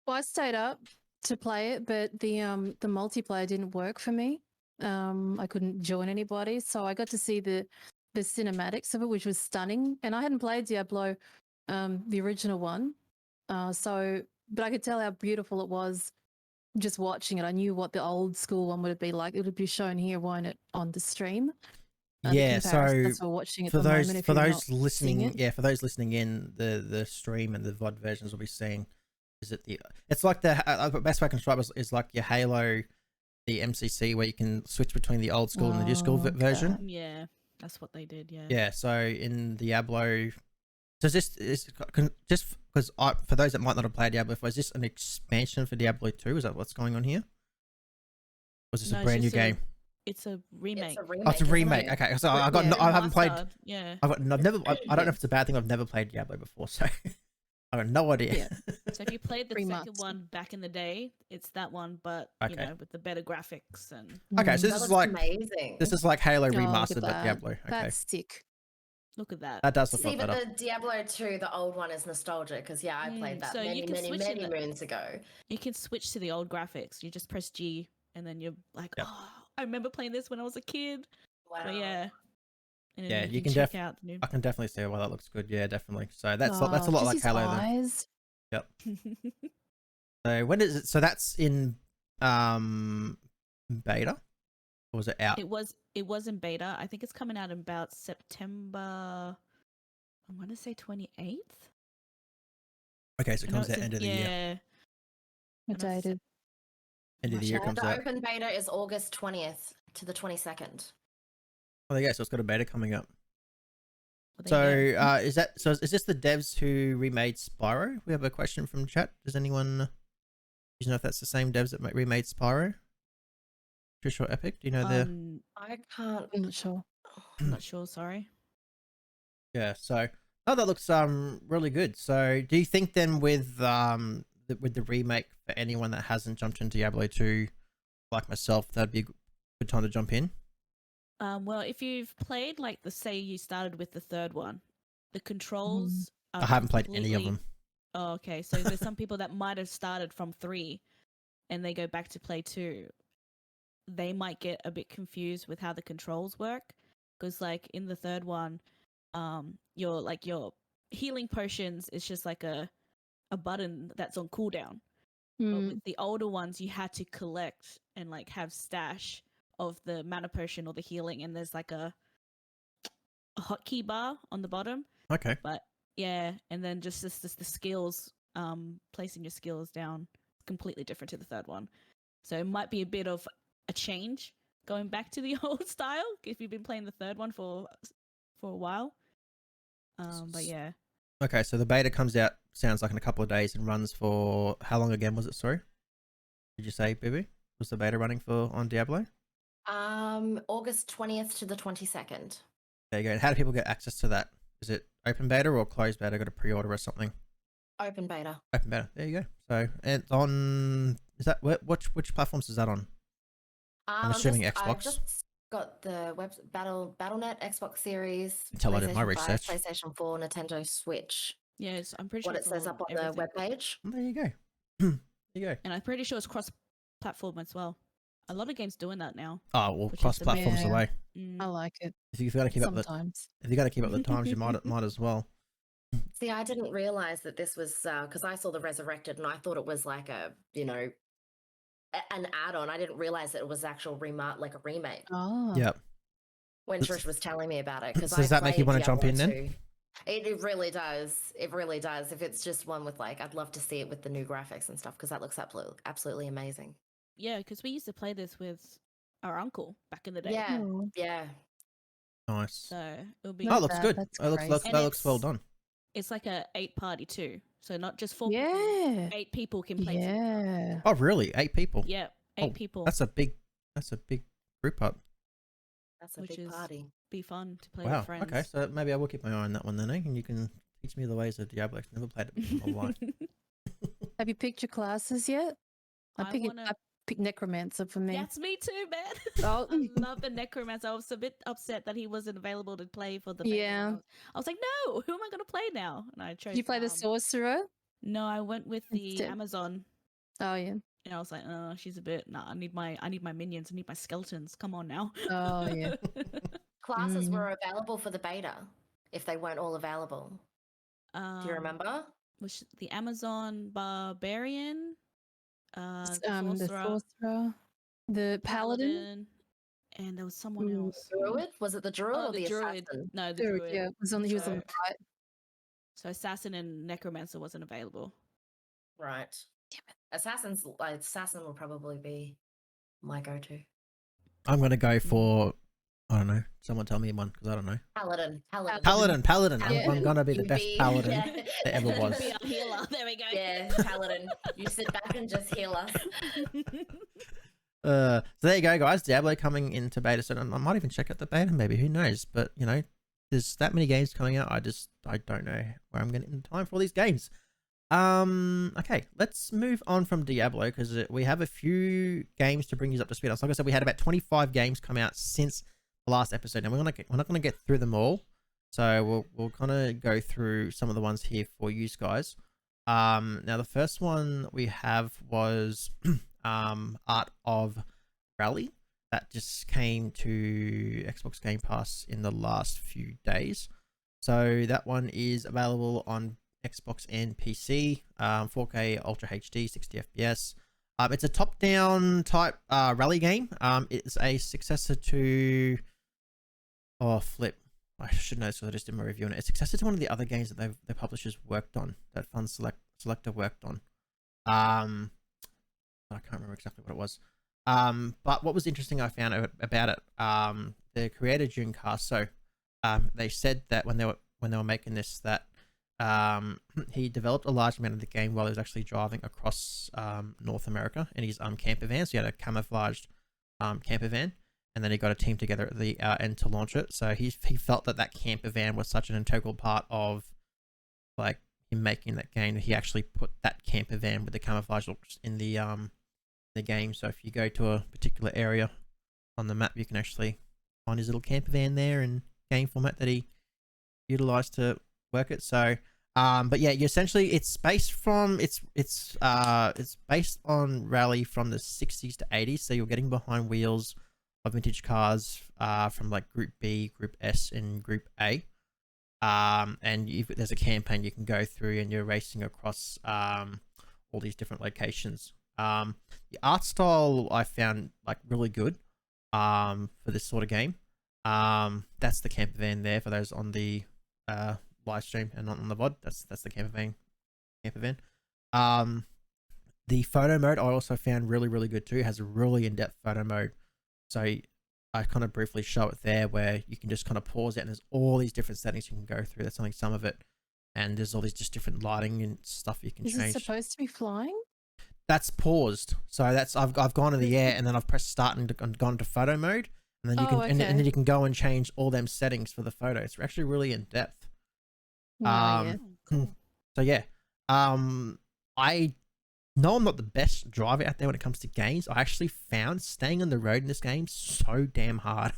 Well, I stayed up to play it, but the multiplayer didn't work for me. I couldn't join anybody, so I got to see the cinematics of it, which was stunning. And I hadn't played Diablo, the original one, but I could tell how beautiful it was just watching it. I knew what the old school one would be like. It would be shown here, won't it, on the stream? Yeah, so that's we're watching at for the those moment, for those listening, for those listening in, the stream and the VOD versions will be seeing. It's like the best way I can describe it is like your Halo, the MCC, where you can switch between the old school and the new school version. Yeah, that's what they did. Yeah. Yeah. So in Diablo, so just because for those that might not have played Diablo, is this an expansion for Diablo 2? Is that what's going on here? Or is this a brand new game? It's a remake. Oh, it's a remake. Okay, so I haven't played. Yeah. I don't know if it's a bad thing. I've never played Diablo before, so I got no idea. Yeah. So if you played the second one back in the day, it's that one, but with the better graphics and. Okay, so this is like amazing. This is like Halo look at remastered, but that. Diablo. Okay, That's sick. Look at that. That does look See, a lot but better. the Diablo 2, the old one, is nostalgic because I played that So you can switch many moons ago. You can switch to the old graphics. You just press G, and then you're like, oh, I remember playing this when I was a kid. Wow. But yeah. And Yeah, you can check out the new. I can definitely see why that looks good. Yeah, definitely. So that's a lot like Halo. Eyes. Then. Yep. So when is it? So that's in beta, or was it out? It was in beta. I think it's coming out in about September. I want to say 28th. Okay, so it comes out end of the year. Yeah. Dated. End of the year comes The out. open beta is August 20th to the 22nd. Oh, yeah, so it's got a beta coming up. Well, So there you go. is this the devs who remade Spyro? We have a question from chat. Does anyone know if that's the same devs that remade Spyro? Trish or Epic? Do you know I can't. I'm not sure. I'm not sure. Sorry. Yeah, so that looks really good. So do you think then with the remake, for anyone that hasn't jumped into Diablo 2 like myself, that'd be a good time to jump in? Well, if you've played say you started with the third one, the controls I haven't played any of them. Oh, okay. So there's some people that might have started from 3 and they go back to play 2. They might get a bit confused with how the controls work, because in the third one, your healing potions is just like a button that's on cooldown. But with the older ones, you had to collect and like have stash of the mana potion or the healing, and there's like a hotkey bar on the bottom. Okay. But yeah, and then just the skills, placing your skills down, completely different to the third one. So it might be a bit of a change going back to the old style if you've been playing the third one for a while. But yeah. Okay, so the beta comes out, sounds like in a couple of days, and runs for how long again was it? Sorry, did you say, Bibi? Was the beta running for on Diablo? August 20th to the 22nd. There you go. And how do people get access to that? Is it open beta or closed beta? Got to pre-order or something? Open beta. Open beta. There you go. So it's on. Is that which platforms is that on? I'm assuming Xbox. I've just got the BattleNet, Xbox Series, Until I did my 5, research. PlayStation 4, Nintendo Switch. Yes, I'm pretty sure What it says up on the webpage. There you go. There you go. And I'm pretty sure it's cross-platform as well. A lot of games doing that now. Oh well, Which is cross platforms Yeah. away. I like it If you've got to keep up sometimes. if you got to keep up the times, you might as well. See, I didn't realize that this was because I saw the Resurrected and I thought it was like an add-on. I didn't realize that it was actual like a remake. Oh. Yep. When Trish was telling me about it, because So does that make you want to jump in then? It really does. It really does. If it's just one with like, I'd love to see it with the new graphics and stuff because that looks absolutely amazing. Yeah, because we used to play this with our uncle back in the day. Yeah, Oh. yeah. Nice. So it'll be. Oh, it looks that. good. That's That great. looks And that looks well it's- done. It's like a 8-party too. So not just 4 people. Yeah. 8 people can play together. Yeah. Oh really? 8 people. Yeah, 8 Oh, people. That's a big group up. That's a Which big is- party. Be fun to play Wow. with friends. Okay, so maybe I will keep my eye on that one then, eh? And you can teach me the ways of Diablo. I've never played it before in my life. Have you picked your classes yet? I I pick wanna- I pick Necromancer for me. That's me too, man. Oh. I love the Necromancer. I was a bit upset that he wasn't available to play for the beta. Yeah. I was like, no, who am I going to play now? And I chose. Did you play the Sorcerer? No, I went with the Instead. Amazon. Oh yeah. And I was like, oh, she's a bit. Nah, I need my minions. I need my skeletons. Come on now. Oh yeah. Classes were available for the beta if they weren't all available. Do you remember? Was the Amazon Barbarian? The Sorcerer, Sorcerer, the Paladin. and there was someone Mm, else. Druid? Was it the Druid Oh, or the Druid. Assassin? No, the Druid, Druid. yeah, he was on the right. So Assassin and Necromancer wasn't available. Right. Assassin will probably be my go-to. I'm gonna go for I don't know. Someone tell me one because I don't know. Paladin. Paladin. Yeah. I'm gonna be the You best be- paladin yeah. there ever was. Be our healer. There we go. Yeah, Paladin. You sit back and just heal us. So there you go, guys. Diablo coming into beta soon. I might even check out the beta, maybe. Who knows? But you know, there's that many games coming out. I don't know where I'm getting in time for all these games. Okay, let's move on from Diablo because we have a few games to bring you up to speed on. So like I said, we had about 25 games come out since the last episode, and we're not gonna get through them all. So we'll kind of go through some of the ones here for you guys. Now the first one we have was Art of Rally that just came to Xbox Game Pass in the last few days. So that one is available on Xbox and PC, 4K Ultra HD, 60 FPS. It's a top-down type rally game. It's a successor to Flip. I should know this because I just did my review on it. It's successor to one of the other games that the publishers worked on, that Fun Selector worked on. I can't remember exactly what it was. But what was interesting I found about it, the creator Junecast, so they said that when they were making this, that he developed a large amount of the game while he was actually driving across North America in his camper van. So he had a camouflaged camper van, and then he got a team together at the end to launch it. So he felt that camper van was such an integral part of like him making that game. He actually put that camper van with the camouflage looks in the game. So if you go to a particular area on the map, you can actually find his little camper van there in game format that he utilized to work it. So but yeah, essentially it's based from it's based on Rally from the 60s to 80s. So you're getting behind wheels of vintage cars from like Group B, Group S, and Group A. And there's a campaign you can go through, and you're racing across all these different locations. The art style I found like really good for this sort of game. That's the camper van there for those on the live stream and not on the VOD. That's the camper van. The photo mode I also found really good too. It has a really in-depth photo mode. So I kind of briefly show it there, where you can just kind of pause it, and there's all these different settings you can go through. That's only some of it, and there's all these just different lighting and stuff you can change. Is it supposed to be flying? That's paused. So that's I've gone in the air, and then I've pressed start and gone to photo mode, and then you can and then you can go and change all them settings for the photo. It's actually really in depth. Yeah. So yeah, I know I'm not the best driver out there when it comes to games. I actually found staying on the road in this game so damn hard.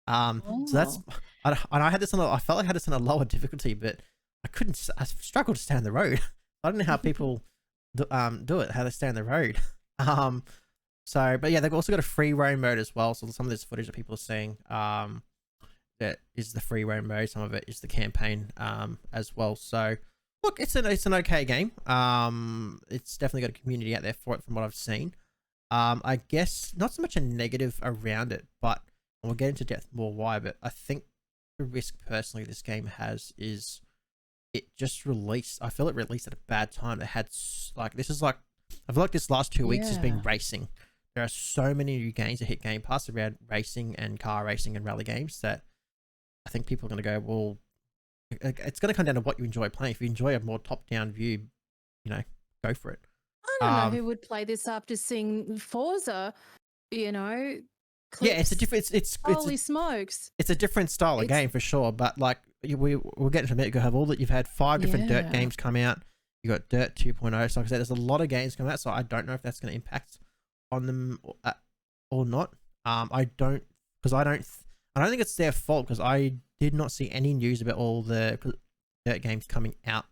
So that's I had this on I felt like I had this on a lower difficulty, but I struggled to stay on the road. I don't know how people do it, how they stay on the road. So but yeah, they've also got a free roam mode as well. So some of this footage that people are seeing that is the free roam mode. Some of it is the campaign as well. So look, it's an okay game. It's definitely got a community out there for it from what I've seen. I guess not so much a negative around it, but we'll get into depth more why. But I think the risk personally this game has is it just released. I feel it released at a bad time. It had like this is like I feel like this last 2 weeks has been racing. There are so many new games that hit Game Pass around racing and car racing and rally games that I think people are going to go, well, it's going to come down to what you enjoy playing. If you enjoy a more top-down view, go for it. I don't know who would play this after seeing Forza, clips. Yeah, it's a different. Holy smokes! It's a different style of game for sure. But like we'll get into a minute. You've had 5 different Dirt games come out. You got Dirt 2.0. So like I said, there's a lot of games coming out. So I don't know if that's going to impact on them or not. I don't think it's their fault, because I did not see any news about all the Dirt games coming out.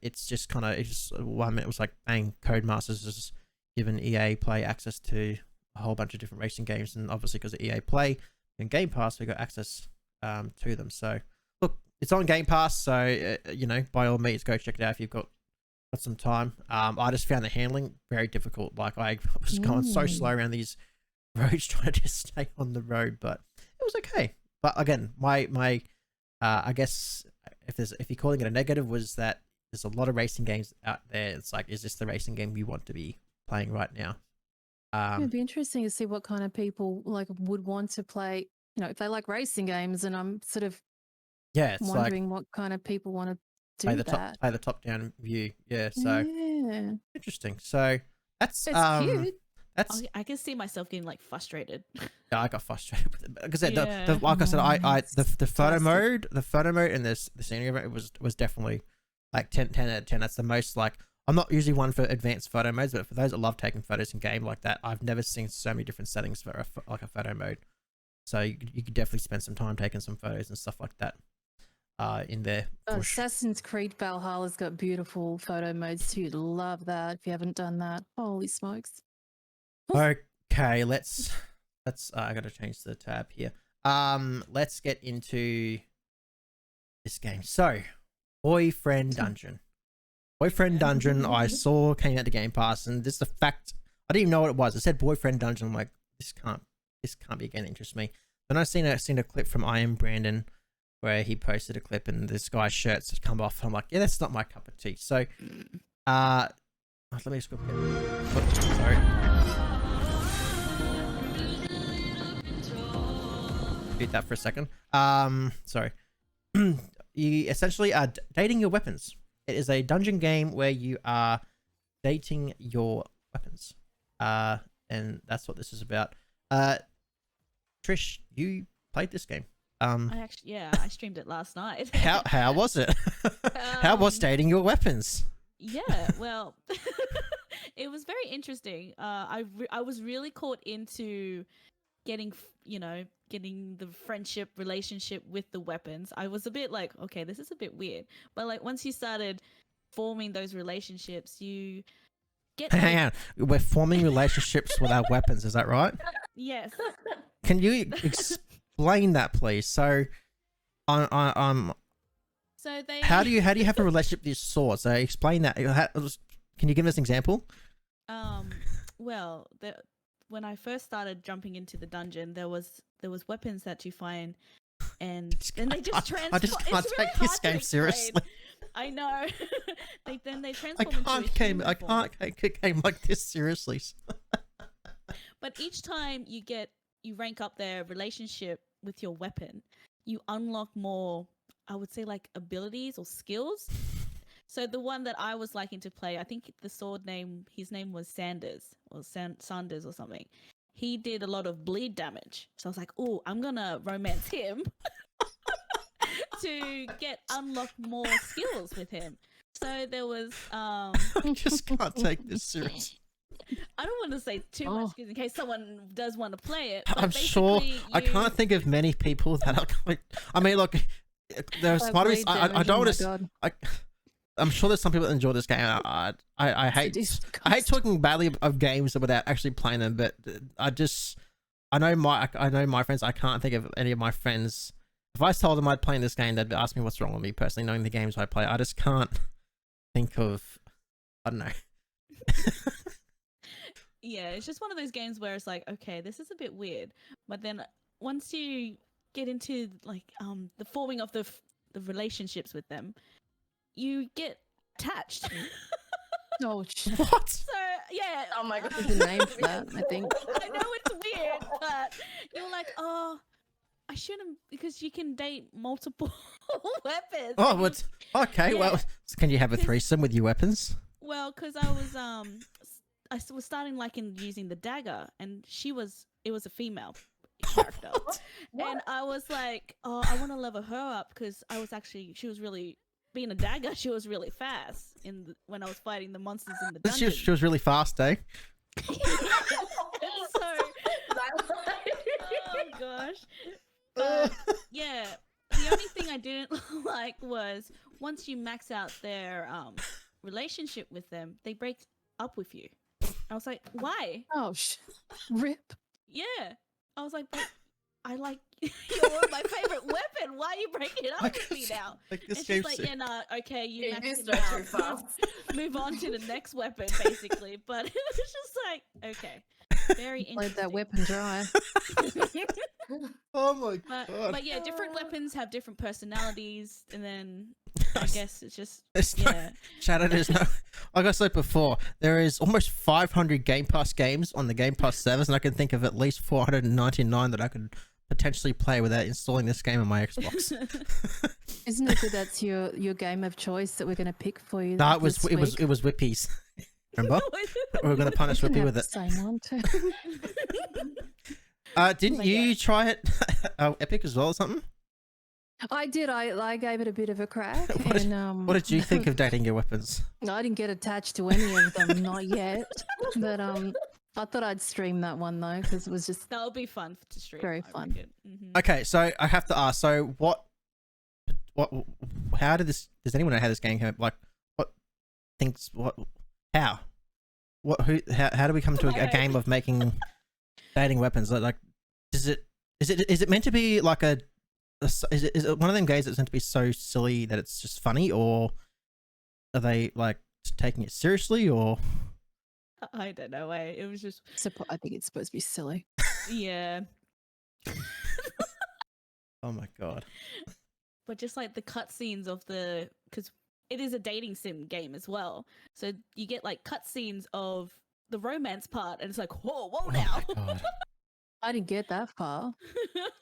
It's just kind of, one minute it was like, bang, Codemasters has given EA Play access to a whole bunch of different racing games, and obviously because of EA Play and Game Pass, we got access to them. So look, it's on Game Pass, so by all means, go check it out if you've got some time. I just found the handling very difficult. Like I was going so slow around these roads trying to just stay on the road, but it was okay. But again, my I guess if you're calling it a negative, was that there's a lot of racing games out there. It's like, is this the racing game you want to be playing right now? It'd be interesting to see what kind of people would want to play. If they like racing games, and I'm sort of it's wondering what kind of people want to do play the top down view. Yeah, so interesting. So that's cute. I can see myself getting frustrated. Yeah, I got frustrated with it because like I said, the photo mode, and the scenery of it was definitely like 10 out of 10. That's the most I'm not usually one for advanced photo modes, but for those that love taking photos in game like that, I've never seen so many different settings for a photo mode. So you could definitely spend some time taking some photos and stuff like that in there. Assassin's Creed Valhalla's got beautiful photo modes too. You'd love that if you haven't done that. Holy smokes. Okay, let's I gotta change the tab here. Let's get into this game. So, Boyfriend Dungeon. Boyfriend Dungeon, I saw came out to Game Pass, and this is the fact I didn't even know what it was. It said Boyfriend Dungeon. I'm like, this can't be a game that interests me. Then I seen a clip from I Am Brandon where he posted a clip and this guy's shirts had come off. I'm like, yeah, that's not my cup of tea. So let me just go sorry. Repeat that for a second. Sorry. You essentially are dating your weapons. It is a dungeon game where you are dating your weapons. And that's what this is about. Trish, you played this game. I streamed it last night. How was it? How was dating your weapons? Yeah, well, it was very interesting. I was really caught into getting the friendship relationship with the weapons. I was a bit like, okay, this is a bit weird. But once you started forming those relationships, you get... Hang on. We're forming relationships with our weapons, is that right? Yes. Can you explain that, please? So I'm So they. how do you have a relationship with your sword? So explain that. Can you give us an example? Well, when I first started jumping into the dungeon, there was weapons that you find, and then they just transform. I just can't it's really take this hard to game explain. seriously. I know. Then they I transform into a human form. can't take a game like this seriously. But each time you rank up their relationship with your weapon, you unlock more, I would say, like abilities or skills. So the one that I was liking to play, I think his name was Sanders or Sanders or something. He did a lot of bleed damage. So I was like, oh, I'm going to romance him to unlock more skills with him. So there was... I just can't take this seriously. I don't want to say too much because in case someone does want to play it. I'm sure I can't think of many people that are. I mean, look, there's might be. I don't want to. I'm sure there's some people that enjoy this game. I hate talking badly of games without actually playing them, but I know my friends. I can't think of any of my friends. If I told them I'd play this game, they'd ask me what's wrong with me personally, knowing the games I play. I just can't think of. I don't know. Yeah, it's just one of those games where it's like, okay, this is a bit weird, but then once you get into like the forming of the relationships with them, you get attached. Oh, what? So yeah. Oh my god. There's a name for that, I think. I know it's weird, but you're like, oh, I shouldn't, because you can date multiple weapons. Oh, what's okay? Yeah. Well, can you have a threesome with your weapons? Well, because I was starting liking using the dagger, and it was a female character. And I was like, oh, I want to level her up because she was really, being a dagger, she was really fast when I was fighting the monsters in the dungeon. She was really fast, eh? Oh gosh. Yeah, the only thing I didn't like was once you max out their relationship with them, they break up with you. I was like, why? Oh, rip. Yeah. I was like, but I like you're my favorite weapon. Why are you breaking up with me now? Like this and game's she's like, yeah, nah, okay, you Yeah, maxed you it start out. too fast. Move on to the next weapon, basically. But it was just like, okay, very interesting. Let that weapon dry. Oh my god. But yeah, different weapons have different personalities, and then I guess it's just Shadow, there's no. Like I said before, there is almost 500 Game Pass games on the Game Pass service, and I can think of at least 499 that I could potentially play without installing this game on my Xbox. Isn't it that that's your game of choice that we're going to pick for you? No, it was this week? Whippies. Remember? We were going to punish You can Whippy have with the it. same one too. Didn't you try it Epic as well or something? I did. I gave it a bit of a crack. What did you think of dating your weapons? I didn't get attached to any of them, not yet. But I thought I'd stream that one though because it was just that'll be fun to stream. very fun. Mm-hmm. Okay, so I have to ask. So what? How did this? Does anyone know how this game came up? Like, what thinks? What? How? What? Who? How do we come to a game of making dating weapons? Like, is it meant to be like a? Is it one of them games that's meant to be so silly that it's just funny, or are they like taking it seriously, or? I don't know. It was just. I think it's supposed to be silly. Yeah. Oh my god. But just like the cutscenes of because it is a dating sim game as well, so you get like cutscenes of the romance part, and it's like, whoa now. Oh my god. I didn't get that far.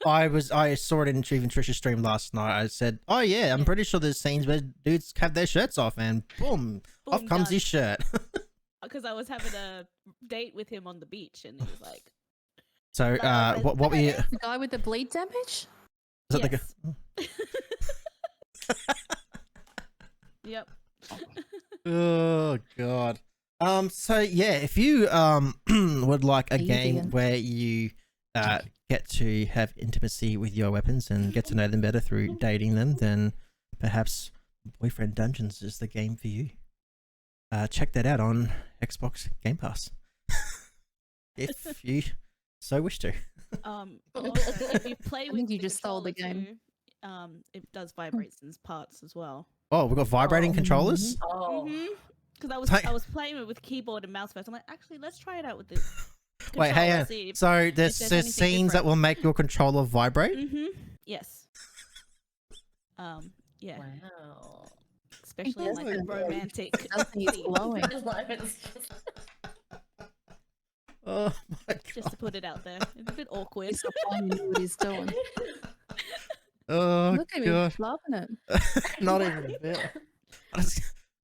I saw it in even Trisha's stream last night. I said, "Oh yeah, I'm pretty sure there's scenes where dudes have their shirts off, and boom off comes done. his shirt." Because I was having a date with him on the beach, and he was like, "So, what were you?" The guy with the bleed damage? Is that yes. Yep. Oh god. So yeah, if you would like a game where you get to have intimacy with your weapons and get to know them better through dating them, then perhaps Boyfriend Dungeons is the game for you. Check that out on Xbox Game Pass if you so wish to. Also, if you play with I think you just stole the controller game. too, it does vibrate in parts as well. Oh, we've got vibrating controllers. Oh, Because I was playing it with keyboard and mouse first. I'm like, actually, let's try it out with this. Wait, hey, controller, see if so there's anything scenes that different. will make your controller vibrate. Yes. Yeah. wow. Especially does like look a good. romantic. I think it's scene. glowing. Oh my Just to god. put it out there, it's a bit awkward. He's not playing, you know what he's doing. Oh Look at me god. loving it. Not even a bit.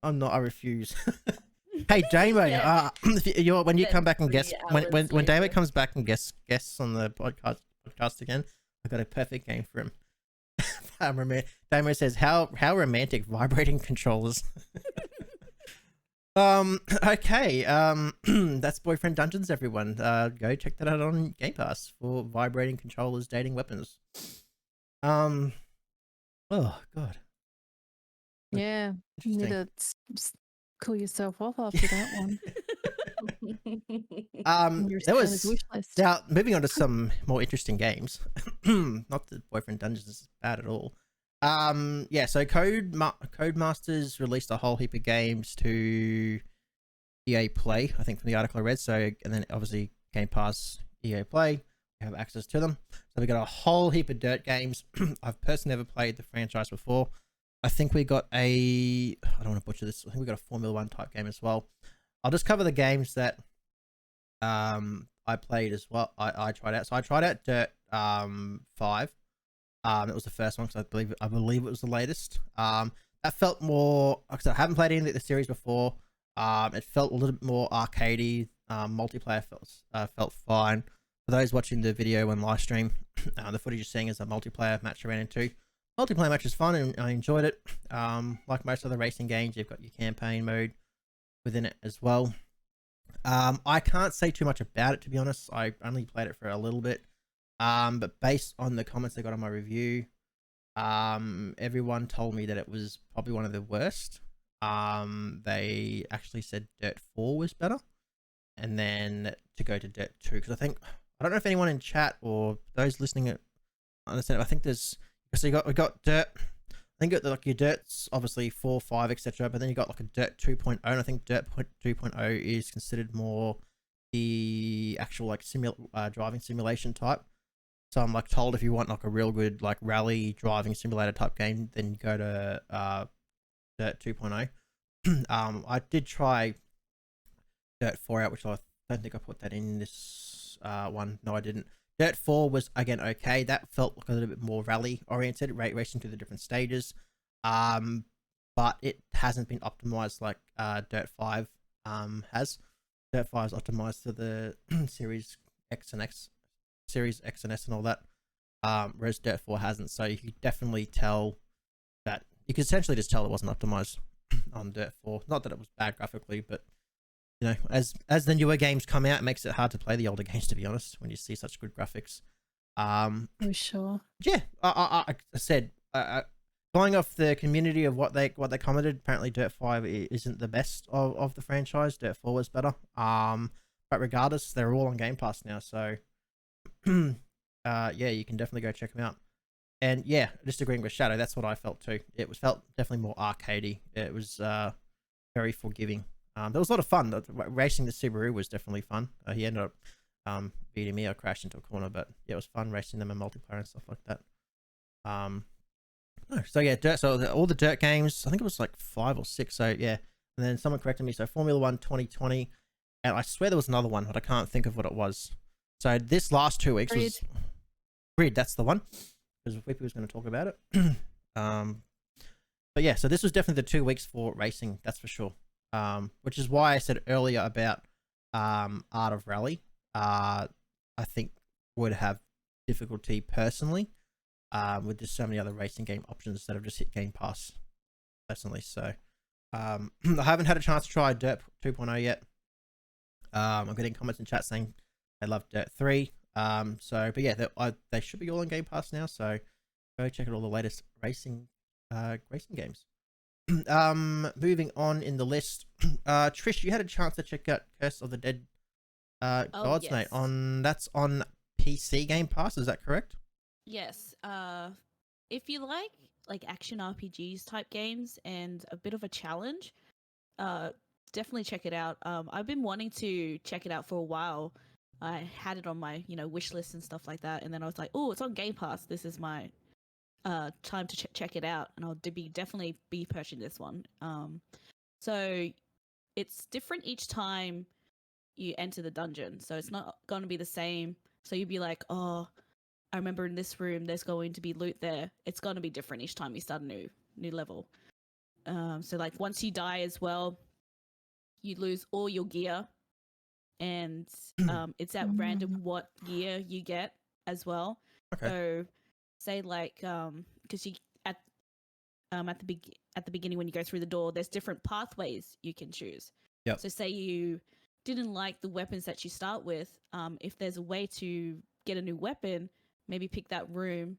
I'm not. I refuse. Hey, Damo. Yeah. When you come back and 3 guest when hours Damo later. comes back and guests on the podcast again, I got a perfect game for him. Damo says, "How romantic vibrating controllers." Okay. That's Boyfriend Dungeons, everyone. Go check that out on Game Pass for vibrating controllers, dating weapons. Oh god. Yeah, you need Interesting. to cool yourself off after that one. You're There on his was wish list. now moving on to some more interesting games. Not that Boyfriend Dungeons is bad at all. Yeah, so Codemasters released a whole heap of games to EA Play, I think from the article I read. So, and then obviously Game Pass, EA Play, we have access to them. So we got a whole heap of dirt games. I've personally never played the franchise before. I think we got I don't want to butcher this. I think we got a Formula 1 type game as well. I'll just cover the games that I played as well. I tried out. So I tried out Dirt 5. It was the first one because I believe it was the latest. That felt more, because I haven't played any of the series before. It felt a little bit more arcadey. Multiplayer felt fine. For those watching the video and live stream, the footage you're seeing is a multiplayer match I ran into. Multiplayer match is fun and I enjoyed it. Like most of the racing games, you've got your campaign mode within it as well. I can't say too much about it, to be honest. I only played it for a little bit. But based on the comments I got on my review, everyone told me that it was probably one of the worst. They actually said Dirt 4 was better, and then to go to Dirt 2, because I don't know if anyone in chat or those listening understand. I think there's, so we got Dirt. I think like your Dirt's obviously 4, 5, etc. But then you got like a Dirt 2.0, and I think Dirt 2.0 is considered more the actual like driving simulation type. So I'm like told if you want like a real good like rally driving simulator type game, then you go to Dirt 2.0. I did try Dirt 4 out, which I don't think I put that in this one. No, I didn't. Dirt 4 was again okay. That felt like a little bit more rally oriented, racing through the different stages. But it hasn't been optimized like Dirt 5 has. Dirt 5 is optimized to the Series X and S and all that. Whereas Dirt 4 hasn't. So you could definitely tell that, you could essentially just tell it wasn't optimized on Dirt 4. Not that it was bad graphically, but you know, as the newer games come out, it makes it hard to play the older games, to be honest, when you see such good graphics. For sure. Yeah, I said, going off the community of what they commented, apparently Dirt 5 isn't the best of the franchise. Dirt 4 was better. But regardless, they're all on Game Pass now, so yeah, you can definitely go check them out. And yeah, just agreeing with Shadow, that's what I felt too. It felt definitely more arcadey. It was very forgiving. There was a lot of fun. Racing the Subaru was definitely fun. He ended up beating me. I crashed into a corner, but yeah, it was fun racing them in multiplayer and stuff like that. So yeah, all the Dirt games, I think it was like 5 or 6. So yeah, and then someone corrected me. So Formula 1 2020, and I swear there was another one, but I can't think of what it was. So this last 2 weeks was Grid. That's the one, because Whippy was going to talk about it. But yeah, so this was definitely the 2 weeks for racing. That's for sure. Which is why I said earlier about Art of Rally. I think would have difficulty personally with just so many other racing game options that have just hit Game Pass personally. So I haven't had a chance to try Dirt 2.0 yet. I'm getting comments in chat saying they love Dirt 3. But yeah, they should be all on Game Pass now. So go check out all the latest racing games. Moving on in the list, Trish, you had a chance to check out Curse of the Dead Gods.min. Yes. That's on PC Game Pass, is that correct? Yes. if you like action RPGs type games and a bit of a challenge, definitely check it out. I've been wanting to check it out for a while. I had it on my wish list and stuff like that, and then I was like, oh, it's on Game Pass. This is my time to check it out, and I'll definitely be purchasing this one. So it's different each time you enter the dungeon, so it's not going to be the same. So you'd be like, oh, I remember in this room there's going to be loot there. It's going to be different each time you start a new level. So like once you die as well, you lose all your gear, and it's at random what gear you get as well. Okay. So say like because you at the beginning when you go through the door, there's different pathways you can choose. Yep. So say you didn't like the weapons that you start with, if there's a way to get a new weapon, maybe pick that room,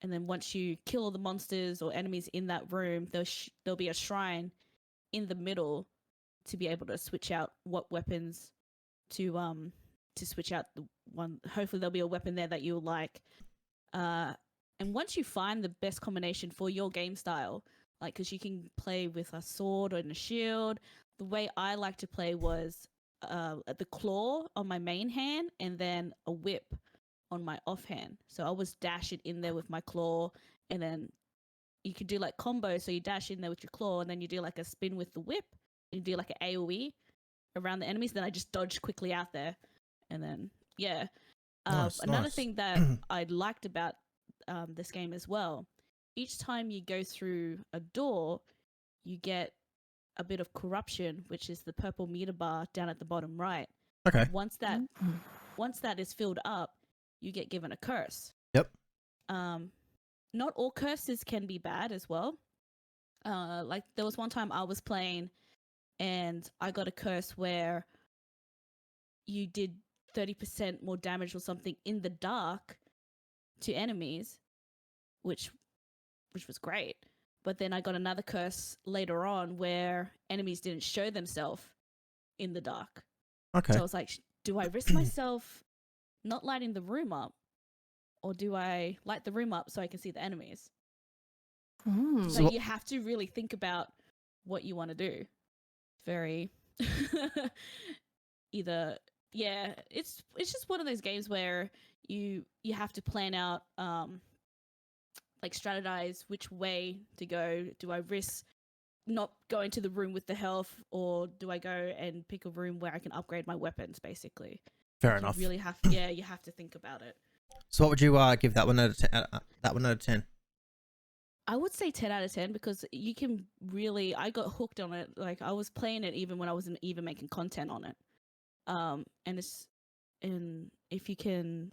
and then once you kill all the monsters or enemies in that room, there'll be a shrine in the middle to be able to switch out what weapons to switch out the one. Hopefully there'll be a weapon there that you'll like. And once you find the best combination for your game style, like because you can play with a sword and a shield. The way I like to play was the claw on my main hand and then a whip on my offhand. So I was dash it in there with my claw, and then you could do like combos. So you dash in there with your claw, and then you do like a spin with the whip. You do like an AoE around the enemies. Then I just dodge quickly out there, and then yeah. Another thing that I liked about this game as well, each time you go through a door, you get a bit of corruption, which is the purple meter bar down at the bottom right. Okay. Once that is filled up, you get given a curse. Yep. Not all curses can be bad as well. Like there was one time I was playing and I got a curse where you did 30% more damage or something in the dark to enemies, which was great. But then I got another curse later on where enemies didn't show themselves in the dark. Okay. So I was like, do I risk myself not lighting the room up, or do I light the room up so I can see the enemies? So you have to really think about what you want to do. Very either it's just one of those games where you have to plan out like strategize which way to go. Do I risk not going to the room with the health, or do I go and pick a room where I can upgrade my weapons, basically? Fair enough. You really have you have to think about it. So what would you give that one out of 10? That one out of 10? I would say 10 out of 10 because you can really, I got hooked on it. Like I was playing it even when I wasn't even making content on it. And if you can,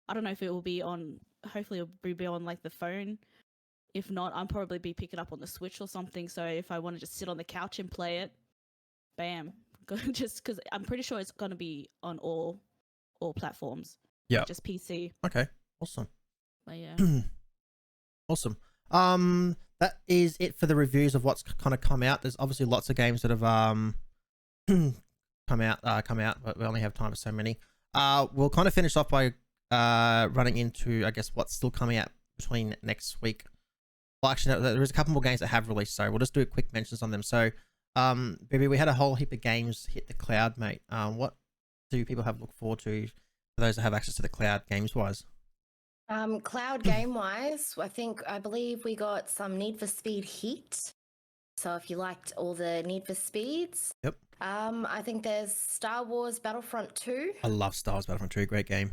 I don't know if it will be on, hopefully it'll be on like the phone. If not, I'll probably be picking up on the Switch or something. So if I want to just sit on the couch and play it, bam. Just because I'm pretty sure it's going to be on all platforms. Yeah. Just PC. Okay. Awesome. But yeah. Awesome. That is it for the reviews of what's kind of come out. There's obviously lots of games that have come out, but we only have time for so many. We'll kind of finish off by running into, I guess, what's still coming out between next week. Well, actually, no, there is a couple more games that have released, so we'll just do quick mentions on them. So, Baby, we had a whole heap of games hit the cloud, mate. What do people have to look forward to for those that have access to the cloud games-wise? Cloud game-wise, I believe we got some Need for Speed Heat. So if you liked all the Need for Speeds. Yep. I think there's Star Wars Battlefront 2. I love Star Wars Battlefront 2, great game.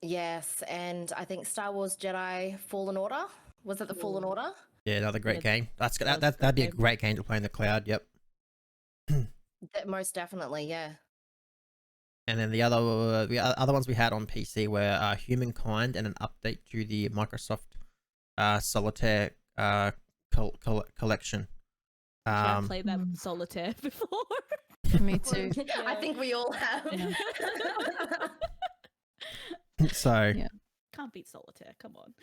Yes, and I think Star Wars Jedi Fallen Order. Was it the Fallen Order? Yeah, another great game. That'd be a great game to play in the cloud. Yep. Most definitely, yeah. And then the other ones we had on PC were Humankind and an update to the Microsoft Solitaire collection. I've played that Solitaire before. Me too. I think we all have. Yeah. So Yeah. Can't beat Solitaire. Come on.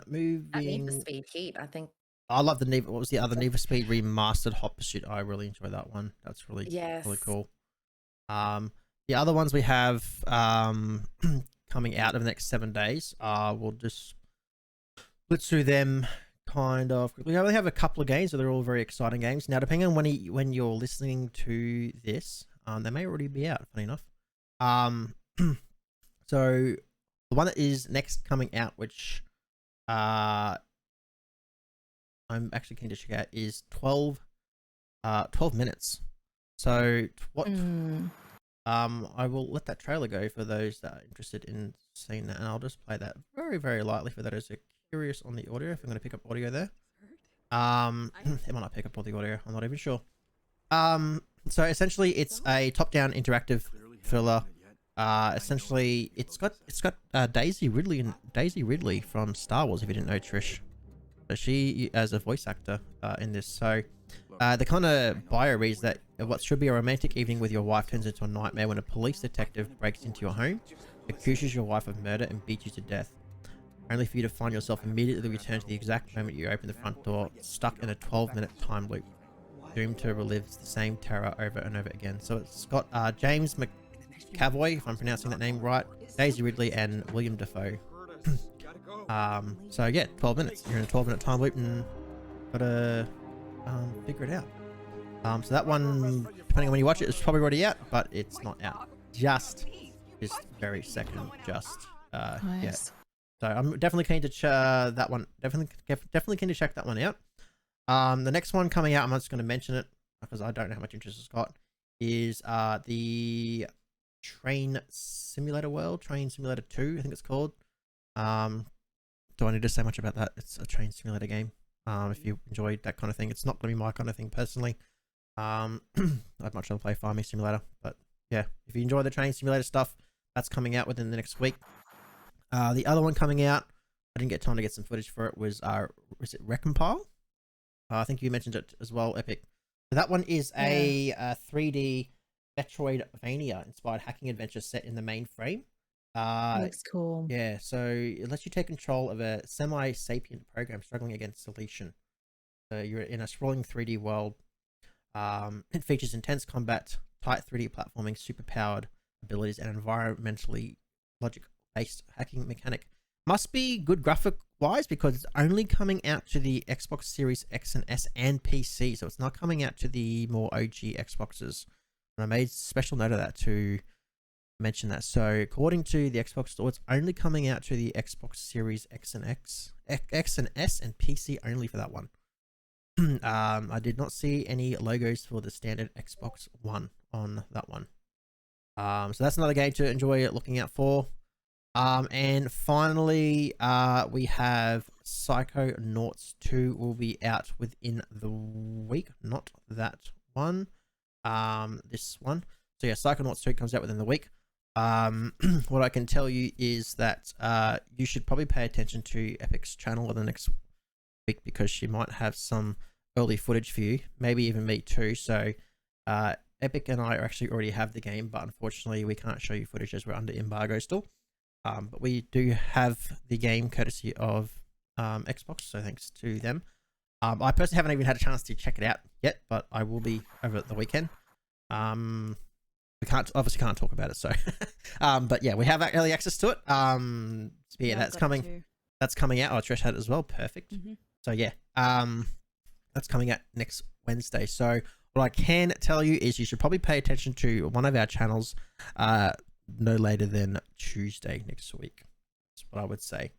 Moving. I Need for Speed Heat, I think. I love the Need. What was the other Need for Speed Remastered Hot Pursuit? I really enjoy that one. That's really Yes. really cool. The other ones we have coming out of the next 7 days. We'll just let's do them kind of quickly. We only have a couple of games, so they're all very exciting games. Now, depending on when you're listening to this, they may already be out. Funny enough. So the one that is next coming out, which I'm actually keen to check out, is 12 minutes. So what? I will let that trailer go for those that are interested in seeing that, and I'll just play that very, very lightly for those who are curious on the audio. If I'm going to pick up audio there, it might not pick up all the audio. I'm not even sure. So essentially, it's a top-down interactive thriller. Essentially, it's got Daisy Ridley from Star Wars. If you didn't know, Trish, so she as a voice actor in this. So the kind of bio reads that what should be a romantic evening with your wife turns into a nightmare when a police detective breaks into your home, accuses your wife of murder, and beats you to death, only for you to find yourself immediately returned to the exact moment you open the front door, stuck in a 12-minute time loop, doomed to relive the same terror over and over again. So it's got James McAvoy, if I'm pronouncing that name right, Daisy Ridley, and William Dafoe. So yeah, 12 minutes. You're in a 12-minute time loop and gotta figure it out. So that one, depending on when you watch it, it's probably already out, but it's not out just this very second. Just Nice. yeah. So I'm definitely keen to that one. Definitely keen to check that one out. The next one coming out, I'm just going to mention it because I don't know how much interest it's got, is the Train Simulator World, Train Simulator 2, I think it's called. Do I need to say much about that? It's a train simulator game. If you enjoyed that kind of thing, it's not going to be my kind of thing personally. I'd much rather play Farming Simulator, but yeah, if you enjoy the train simulator stuff, that's coming out within the next week. The other one coming out, I didn't get time to get some footage for it, was it Recompile? I think you mentioned it as well, Epic. So that one is a 3D Metroidvania inspired hacking adventure set in the mainframe. Looks cool. Yeah, so it lets you take control of a semi-sapient program struggling against deletion. So you're in a sprawling 3D world. It features intense combat, tight 3D platforming, super-powered abilities, and environmentally logic-based hacking mechanic. Must be good graphic-wise because it's only coming out to the Xbox Series X and S and PC, so it's not coming out to the more OG Xboxes. And I made special note of that to mention that. So according to the Xbox store, it's only coming out to the Xbox Series X and S and PC only for that one. I did not see any logos for the standard Xbox One on that one. So that's another game to enjoy looking out for. And finally, we have Psychonauts 2 will be out within the week, not that one, this one. So yeah, Psychonauts 2 comes out within the week. What I can tell you is that you should probably pay attention to Epic's channel in the next week because she might have some early footage for you, maybe even me too. So Epic and I actually already have the game, but unfortunately we can't show you footage as we're under embargo still. But we do have the game courtesy of Xbox, so thanks to them. I personally haven't even had a chance to check it out yet, but I will be over the weekend. We obviously can't talk about it, so but yeah, we have early access to it. So yeah, that's coming out. Oh, Trish had it as well. Perfect. So yeah, that's coming out next Wednesday. So what I can tell you is you should probably pay attention to one of our channels no later than Tuesday next week. That's what I would say.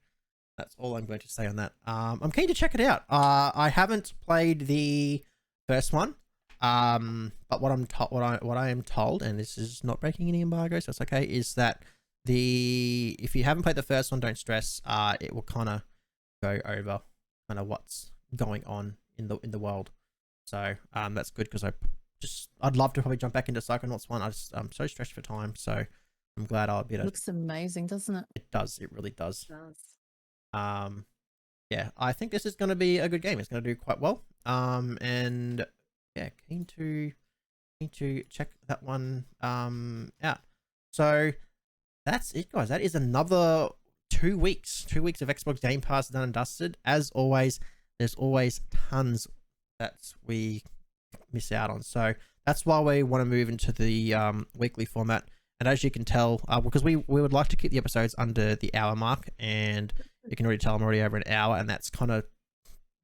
That's all I'm going to say on that. I'm keen to check it out. I haven't played the first one. But what I am told, and this is not breaking any embargo, so it's okay, is that if you haven't played the first one, don't stress. It will kind of go over kind of what's going on in the world. So that's good because I'd love to probably jump back into Psychonauts 1. I'm so stretched for time, so I'm glad I'll be able to. Looks amazing, doesn't it? It does. It really does. It does. Yeah, I think this is going to be a good game. It's going to do quite well. And yeah, keen to check that one out. So that's it, guys. That is another 2 weeks. 2 weeks of Xbox Game Pass done and dusted. As always, there's always tons that we miss out on. So that's why we want to move into the weekly format. And as you can tell, because we would like to keep the episodes under the hour mark, and you can already tell I'm already over an hour, and that's kind of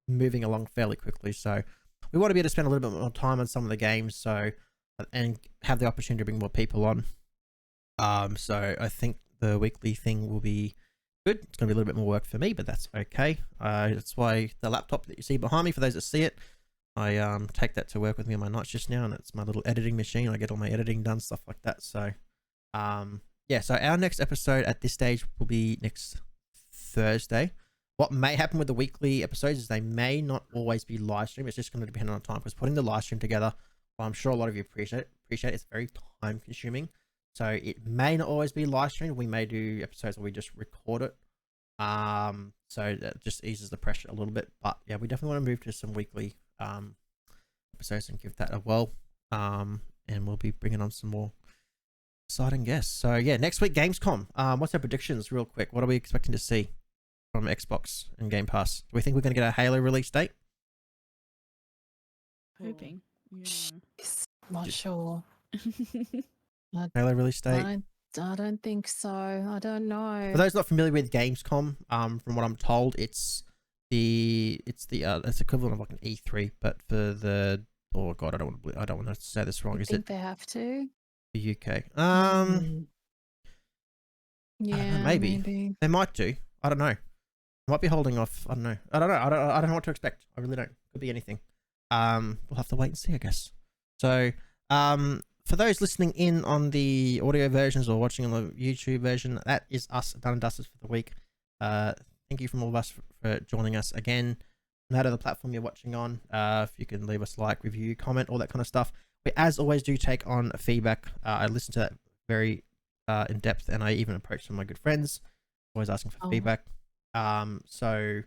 moving along fairly quickly. So we want to be able to spend a little bit more time on some of the games, so and have the opportunity to bring more people on. So I think the weekly thing will be good. It's going to be a little bit more work for me, but that's okay. That's why the laptop that you see behind me, for those that see it, I take that to work with me on my nights just now, and it's my little editing machine. I get all my editing done, stuff like that. So yeah, so our next episode at this stage will be next Thursday. What may happen with the weekly episodes is they may not always be live stream. It's just going to depend on time, because putting the live stream together, well, I'm sure a lot of you appreciate it. It's very time consuming. So it may not always be live stream. We may do episodes where we just record it. So that just eases the pressure a little bit. But yeah, we definitely want to move to some weekly episodes and give that a whirl. And we'll be bringing on some more exciting guests. So yeah, next week Gamescom. What's our predictions real quick? What are we expecting to see from Xbox and Game Pass? Do we think we're going to get a Halo release date? Hoping. Not sure. Halo release date? I don't think so. I don't know. For those not familiar with Gamescom, from what I'm told, it's equivalent of like an E3, but for the I don't want to say this wrong. I Is think it they have to? the UK? Yeah, maybe they might do. I don't know. Might be holding off. I don't know. I don't know what to expect. I really don't. Could be anything. We'll have to wait and see, I guess. So, for those listening in on the audio versions or watching on the YouTube version, that is us done and dusted for the week. Thank you from all of us for joining us again. No matter the platform you're watching on, if you can leave us a like, review, comment, all that kind of stuff. We, as always, do take on feedback. I listen to that very in depth, and I even approach some of my good friends, always asking for feedback. So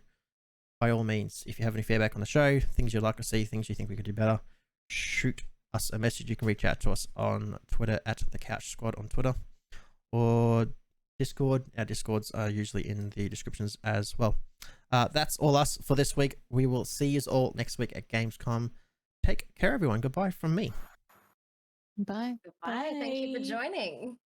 by all means, if you have any feedback on the show, things you'd like to see, things you think we could do better, shoot us a message. You can reach out to us on Twitter at TheCouchSquad on Twitter, or Discord. Our Discords are usually in the descriptions as well. That's all us for this week. We will see you all next week at Gamescom. Take care, everyone. Goodbye from me. Bye. Goodbye. Thank you for Bye. joining.